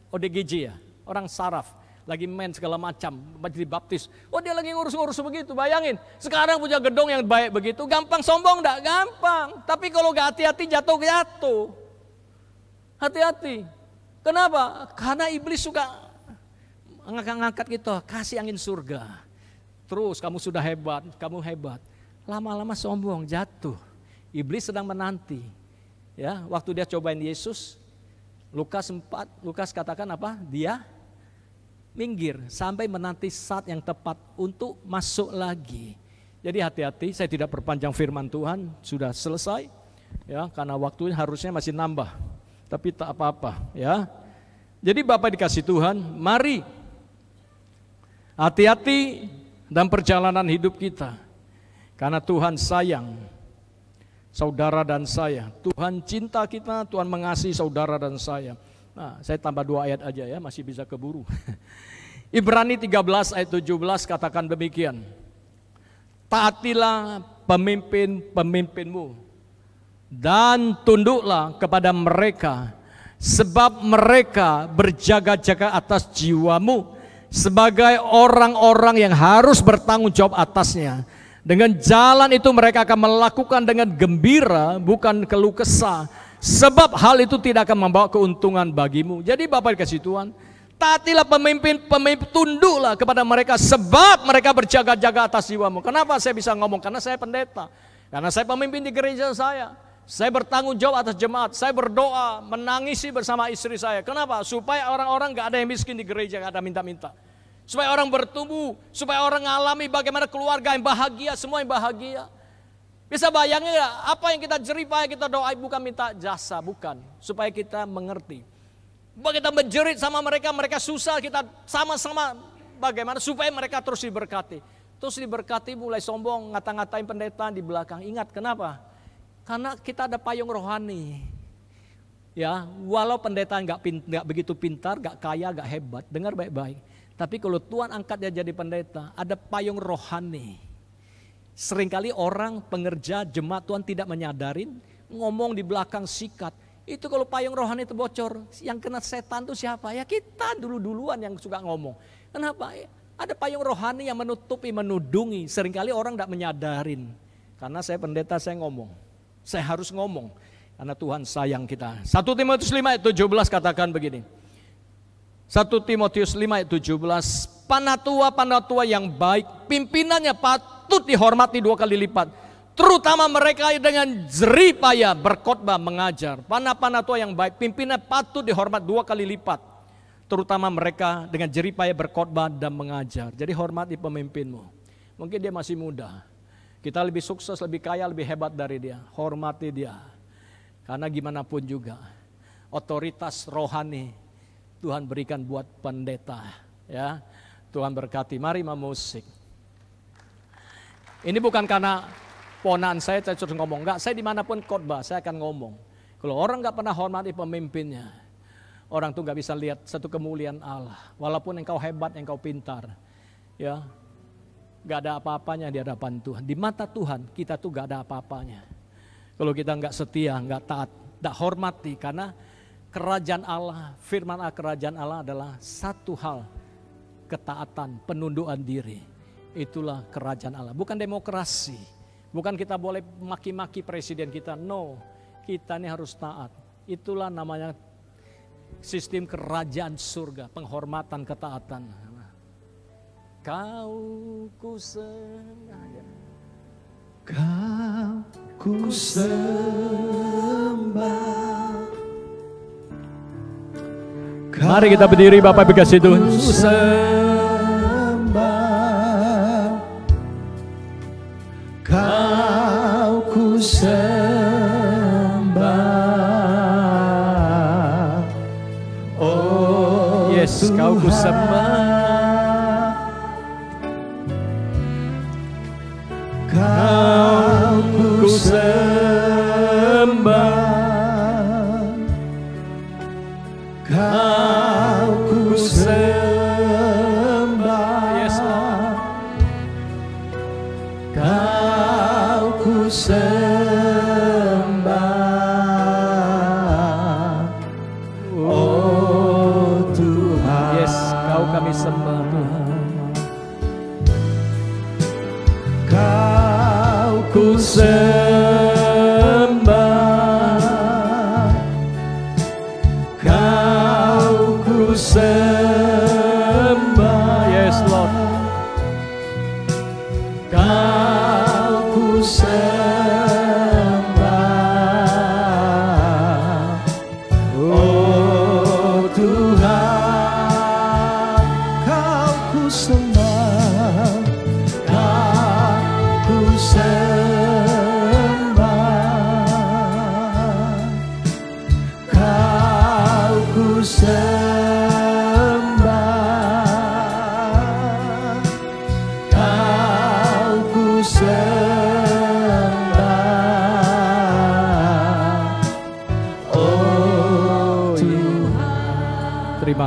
ODGJ ya, orang saraf, lagi main segala macam, jadi baptis. Oh dia lagi ngurus-ngurus begitu, bayangin. Sekarang punya gedung yang baik begitu, gampang sombong enggak? Gampang. Tapi kalau gak hati-hati jatuh. Hati-hati. Kenapa? Karena iblis suka ngangkat gitu, kasih angin surga. Terus kamu sudah hebat, kamu hebat. Lama-lama sombong, jatuh. Iblis sedang menanti. Ya, waktu dia cobain Yesus, Lukas katakan apa? Dia minggir sampai menanti saat yang tepat untuk masuk lagi. Jadi hati-hati, saya tidak perpanjang firman Tuhan, sudah selesai. Ya, karena waktunya harusnya masih nambah. Tapi tak apa-apa, ya. Jadi Bapak dikasih Tuhan, mari hati-hati dalam perjalanan hidup kita. Karena Tuhan sayang saudara dan saya. Tuhan cinta kita, Tuhan mengasihi saudara dan saya. Nah, saya tambah 2 ayat aja ya, masih bisa keburu. Ibrani 13 ayat 17 katakan demikian. Taatilah pemimpin-pemimpinmu dan tunduklah kepada mereka, sebab mereka berjaga-jaga atas jiwamu sebagai orang-orang yang harus bertanggung jawab atasnya. Dengan jalan itu mereka akan melakukan dengan gembira, bukan keluh kesah, sebab hal itu tidak akan membawa keuntungan bagimu. Jadi Bapak dikasih Tuhan, taatilah pemimpin, tunduklah kepada mereka sebab mereka berjaga-jaga atas jiwamu. Kenapa saya bisa ngomong? Karena saya pendeta, karena saya pemimpin di gereja saya. Saya bertanggung jawab atas jemaat, saya berdoa, menangisi bersama istri saya. Kenapa? Supaya orang-orang gak ada yang miskin di gereja, gak ada minta-minta. Supaya orang bertumbuh, supaya orang mengalami bagaimana keluarga yang bahagia, semua yang bahagia. Bisa bayangin ya, apa yang kita jeripaya, kita doa bukan minta jasa, bukan. Supaya kita mengerti. Bahwa kita menjerit sama mereka, mereka susah, kita sama-sama bagaimana supaya mereka terus diberkati. Terus diberkati mulai sombong, ngata-ngatain pendeta di belakang. Ingat kenapa? Karena kita ada payung rohani. Ya, walau pendeta nggak begitu pintar, nggak kaya, nggak hebat, dengar baik-baik. Tapi kalau Tuhan angkat dia jadi pendeta, ada payung rohani. Seringkali orang pengerja jemaat Tuhan tidak menyadarin, ngomong di belakang sikat. Itu kalau payung rohani itu bocor, yang kena setan itu siapa? Ya kita duluan yang suka ngomong. Kenapa? Ada payung rohani yang menutupi, menudungi. Seringkali orang tidak menyadarin. Karena saya pendeta, saya ngomong. Saya harus ngomong. Karena Tuhan sayang kita. 1 Timotius 5 ayat 17 katakan begini. 1 Timotius 5 ayat 17. Panatua yang baik, pimpinannya patut dihormati 2 kali lipat. Terutama mereka dengan jerih payah berkhotbah mengajar. Panatua yang baik, pimpinannya patut dihormat 2 kali lipat. Terutama mereka dengan jerih payah berkhotbah dan mengajar. Jadi hormati pemimpinmu. Mungkin dia masih muda. Kita lebih sukses, lebih kaya, lebih hebat dari dia. Hormati dia. Karena gimana pun juga, otoritas rohani Tuhan berikan buat pendeta. Ya, Tuhan berkati. Mari memusik. Ini bukan karena ponaan saya terus ngomong. Enggak, saya dimanapun khotbah, saya akan ngomong. Kalau orang enggak pernah hormati pemimpinnya, orang tuh enggak bisa lihat satu kemuliaan Allah. Walaupun engkau hebat, engkau pintar. Ya, enggak ada apa-apanya di hadapan Tuhan. Di mata Tuhan, kita tuh enggak ada apa-apanya. Kalau kita enggak setia, enggak taat, enggak hormati. Karena kerajaan Allah, firman Allah, kerajaan Allah adalah satu hal. Ketaatan, penundukan diri. Itulah kerajaan Allah. Bukan demokrasi. Bukan kita boleh maki-maki presiden kita. No, kita ini harus taat. Itulah namanya sistem kerajaan surga. Penghormatan, ketaatan. Kau ku sembah. Kau ku sembah. Mari kita berdiri Bapak dikasih Tuhan. Kau ku sembah, oh yes, Kau ku sembah. Kau ku sembah, Kau ku sembah, Yes, Lord. Ku sembah, oh Tuhan. Yes, Kau kami sembah Tuhan. Kau ku sembah, Kau ku sembah. Yes, Lord. Kau ku sembah, oh Tuhan. Kau ku sembah, Kau ku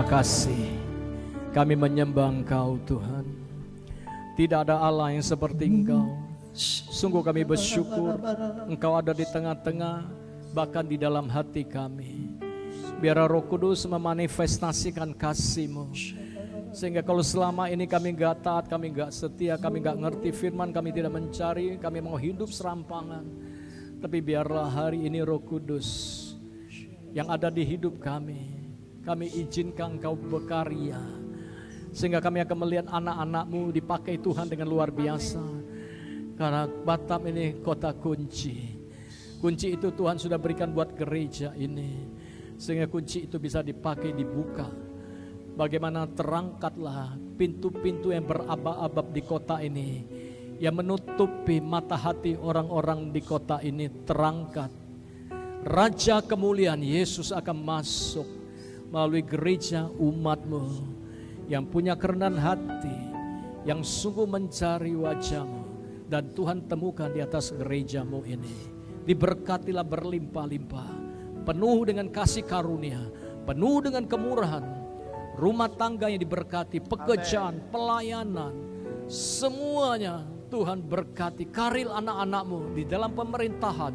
kasih. Kami menyembah Engkau Tuhan. Tidak ada Allah yang seperti Engkau. Sungguh kami bersyukur Engkau ada di tengah-tengah, bahkan di dalam hati kami. Biar Roh Kudus memanifestasikan kasih-Mu. Sehingga kalau selama ini kami gak taat, kami gak setia, kami gak ngerti firman, kami tidak mencari, kami mau hidup serampangan. Tapi biarlah hari ini Roh Kudus yang ada di hidup kami izinkan Engkau berkarya. Sehingga kami akan melihat anak-anak-Mu dipakai Tuhan dengan luar biasa. Karena Batam ini kota kunci. Kunci itu Tuhan sudah berikan buat gereja ini. Sehingga kunci itu bisa dipakai, dibuka. Bagaimana terangkatlah pintu-pintu yang berabab-abab di kota ini. Yang menutupi mata hati orang-orang di kota ini terangkat. Raja kemuliaan Yesus akan masuk melalui gereja umat-Mu yang punya kerendahan hati, yang sungguh mencari wajah-Mu, dan Tuhan temukan di atas gereja-Mu ini. Diberkatilah berlimpah-limpah, penuh dengan kasih karunia, penuh dengan kemurahan, rumah tangga yang diberkati, pekerjaan, pelayanan, semuanya Tuhan berkati. Karir anak-anak-Mu di dalam pemerintahan,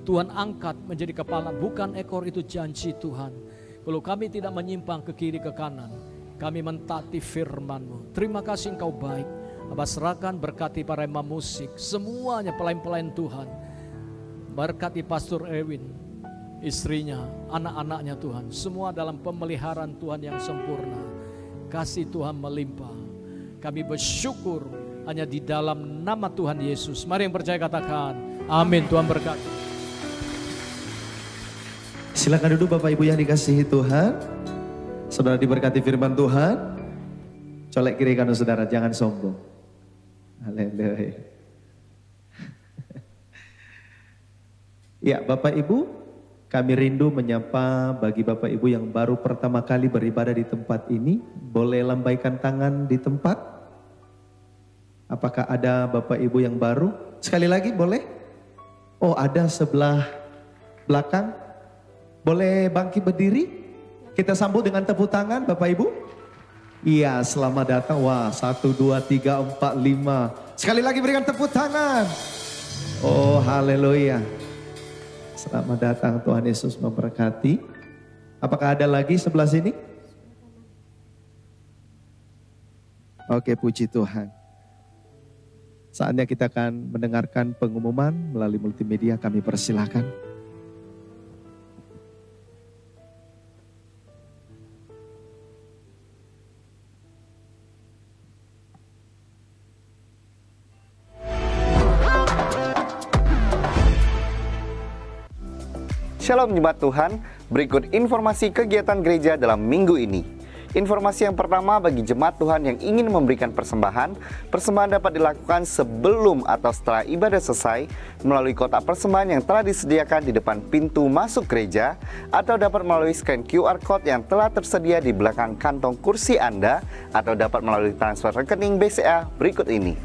Tuhan angkat menjadi kepala, bukan ekor, itu janji Tuhan. Kalau kami tidak menyimpang ke kiri ke kanan, kami mentaati firman-Mu. Terima kasih Engkau baik. Abah serahkan, berkati para imam musik, semuanya pelayan-pelayan Tuhan. Berkati Pastor Erwin, istrinya, anak-anaknya Tuhan. Semua dalam pemeliharaan Tuhan yang sempurna. Kasih Tuhan melimpah. Kami bersyukur hanya di dalam nama Tuhan Yesus. Mari yang percaya katakan, amin. Tuhan berkati. Silakan duduk Bapak Ibu yang dikasihi Tuhan. Saudara diberkati firman Tuhan. Colek kiri kanan saudara, jangan sombong. Haleluya. Ya Bapak Ibu, kami rindu menyapa bagi Bapak Ibu yang baru pertama kali beribadah di tempat ini. Boleh lambaikan tangan di tempat. Apakah ada Bapak Ibu yang baru? Sekali lagi boleh? Oh ada sebelah belakang. Boleh bangkit berdiri? Kita sambut dengan tepuk tangan Bapak Ibu. Iya, selamat datang. Wah, 1, 2, 3, 4, 5. Sekali lagi berikan tepuk tangan. Oh, haleluya. Selamat datang, Tuhan Yesus memberkati. Apakah ada lagi sebelah sini? Oke, puji Tuhan. Saatnya kita akan mendengarkan pengumuman melalui multimedia, kami persilahkan. Shalom Jemaat Tuhan, berikut informasi kegiatan gereja dalam minggu ini. Informasi yang pertama bagi jemaat Tuhan yang ingin memberikan persembahan. Persembahan dapat dilakukan sebelum atau setelah ibadah selesai melalui kotak persembahan yang telah disediakan di depan pintu masuk gereja, atau dapat melalui scan QR Code yang telah tersedia di belakang kantong kursi Anda, atau dapat melalui transfer rekening BCA berikut ini.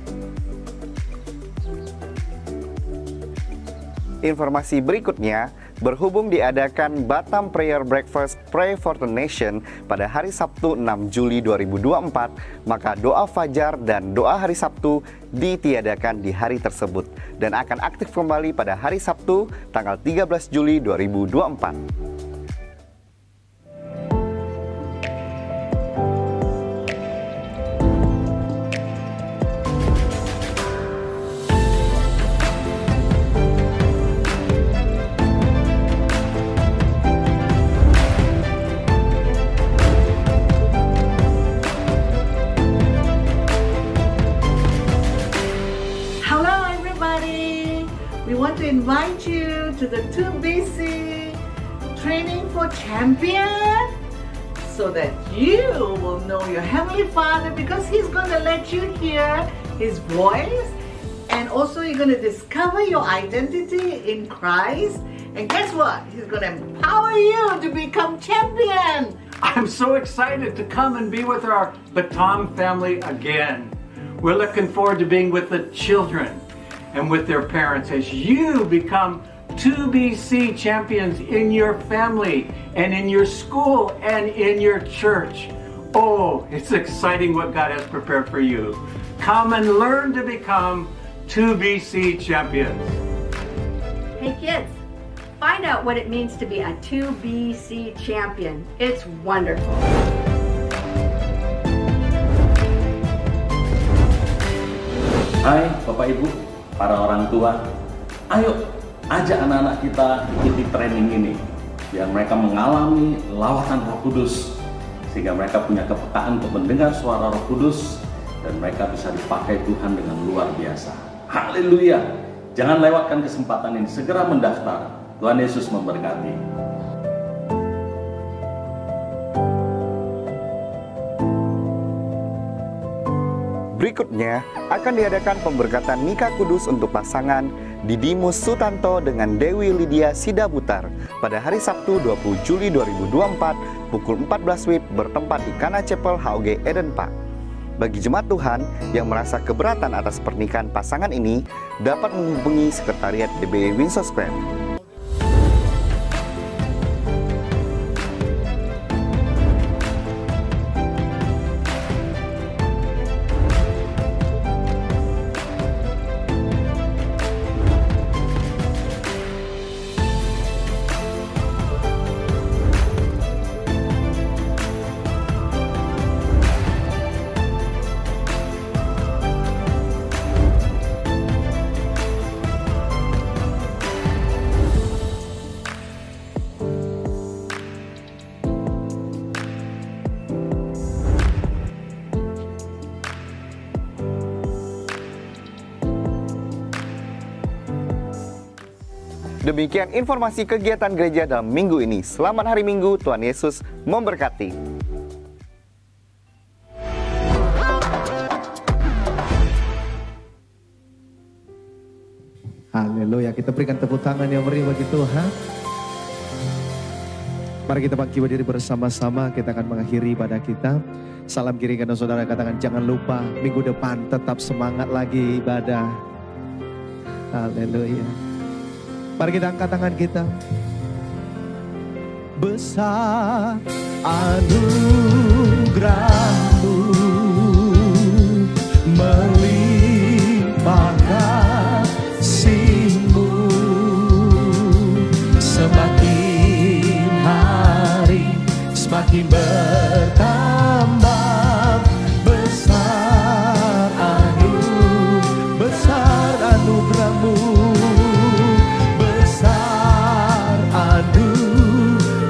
Informasi berikutnya, berhubung diadakan Batam Prayer Breakfast Pray for the Nation pada hari Sabtu 6 Juli 2024, maka doa fajar dan doa hari Sabtu ditiadakan di hari tersebut dan akan aktif kembali pada hari Sabtu tanggal 13 Juli 2024. Invite you to the 2BC Training for Champion so that you will know your Heavenly Father, because He's going to let you hear His voice, and also you're going to discover your identity in Christ, and guess what? He's going to empower you to become champion. I'm so excited to come and be with our Batam family again. We're looking forward to being with the children and with their parents as you become 2BC champions in your family and in your school and in your church. Oh, it's exciting what God has prepared for you. Come and learn to become 2BC champions. Hey kids, find out what it means to be a 2BC champion. It's wonderful. Hai Bapak Ibu, para orang tua, ayo ajak anak-anak kita ikuti training ini biar mereka mengalami lawatan Roh Kudus sehingga mereka punya kepekaan untuk mendengar suara Roh Kudus dan mereka bisa dipakai Tuhan dengan luar biasa. Haleluya! Jangan lewatkan kesempatan ini, segera mendaftar. Tuhan Yesus memberkati. Berikutnya akan diadakan pemberkatan nikah kudus untuk pasangan Didimus Sutanto dengan Dewi Lydia Sidaputar pada hari Sabtu 20 Juli 2024 pukul 14 WIB bertempat di Kana Chapel HOG Eden Park. Bagi jemaat Tuhan yang merasa keberatan atas pernikahan pasangan ini dapat menghubungi Sekretariat DBE Windsor Square. Demikian informasi kegiatan gereja dalam minggu ini. Selamat hari Minggu, Tuhan Yesus memberkati. Haleluya, kita berikan tepuk tangan yang meriah bagi Tuhan. Mari kita bangkit berdiri bersama-sama, kita akan mengakhiri ibadah kita. Salam kiri kanan saudara, katakan jangan lupa minggu depan tetap semangat lagi ibadah. Haleluya. Mari kita angkat tangan kita. Besar anugerah-Mu melimpah kasih-Mu, semakin hari semakin bertambah besar anugerah-Mu.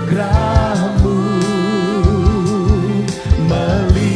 Anugerah-Mu melimpah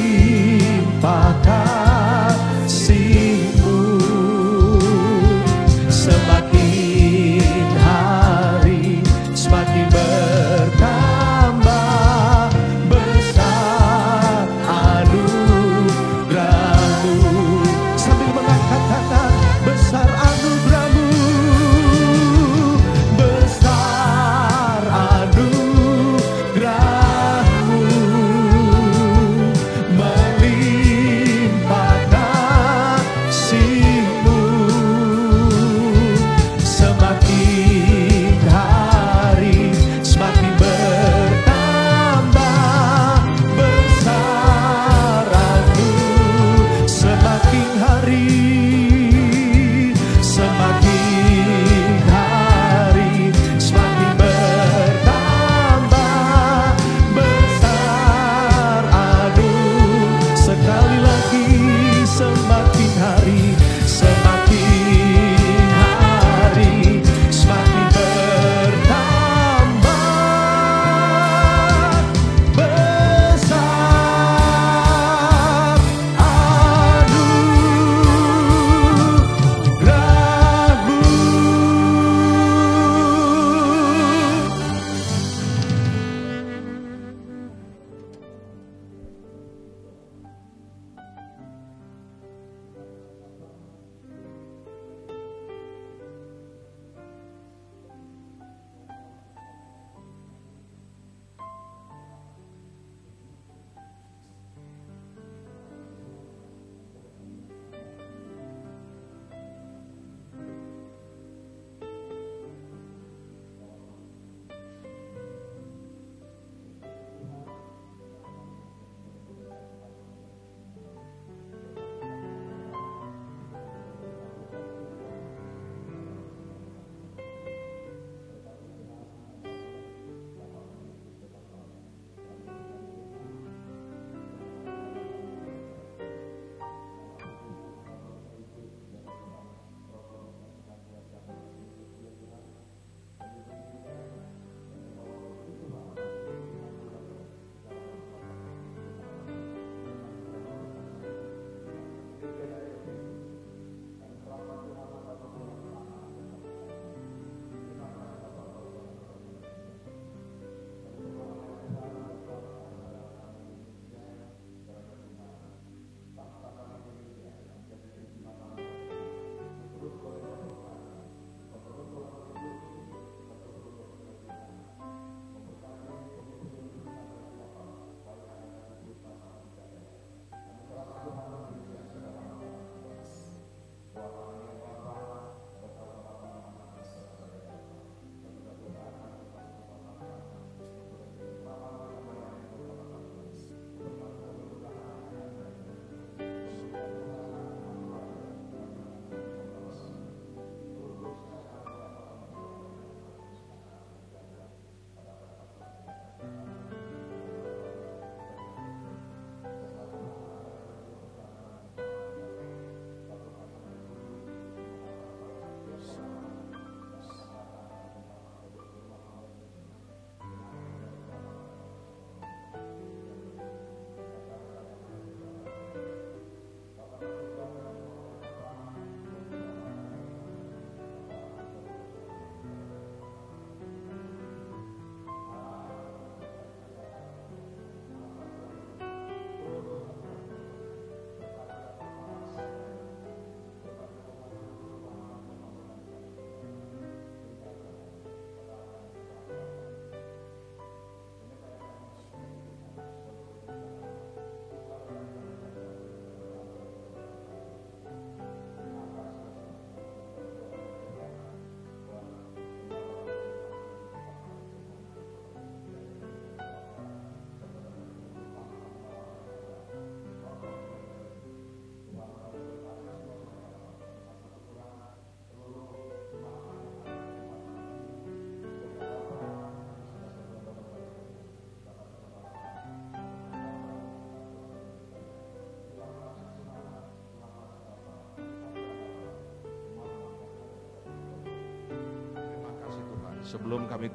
Sebelum kami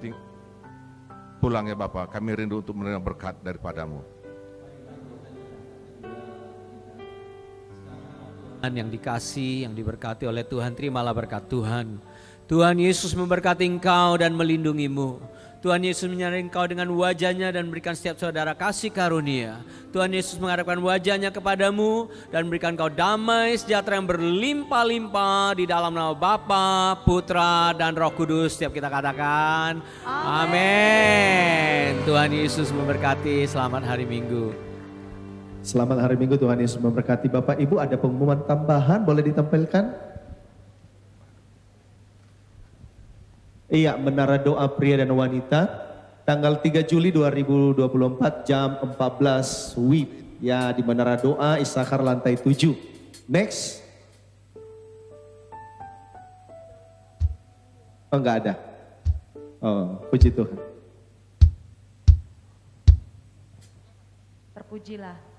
pulang ya Bapak, kami rindu untuk menerima berkat daripadamu. Yang dikasih, yang diberkati oleh Tuhan, terimalah berkat Tuhan. Tuhan Yesus memberkati engkau dan melindungimu. Tuhan Yesus menyertai engkau dengan wajahnya dan berikan setiap saudara kasih karunia. Tuhan Yesus menghadapkan wajahnya kepadamu dan berikan engkau damai sejahtera yang berlimpah-limpah di dalam nama Bapa, Putra, dan Roh Kudus. Setiap kita katakan, amin. Tuhan Yesus memberkati. Selamat hari Minggu. Selamat hari Minggu, Tuhan Yesus memberkati. Bapak Ibu, ada pengumuman tambahan boleh ditampilkan? Iya, Menara Doa Pria dan Wanita tanggal 3 Juli 2024 jam 14 WIB ya di Menara Doa Isakhar lantai 7. Next. Oh, enggak ada. Oh, puji Tuhan. Terpujilah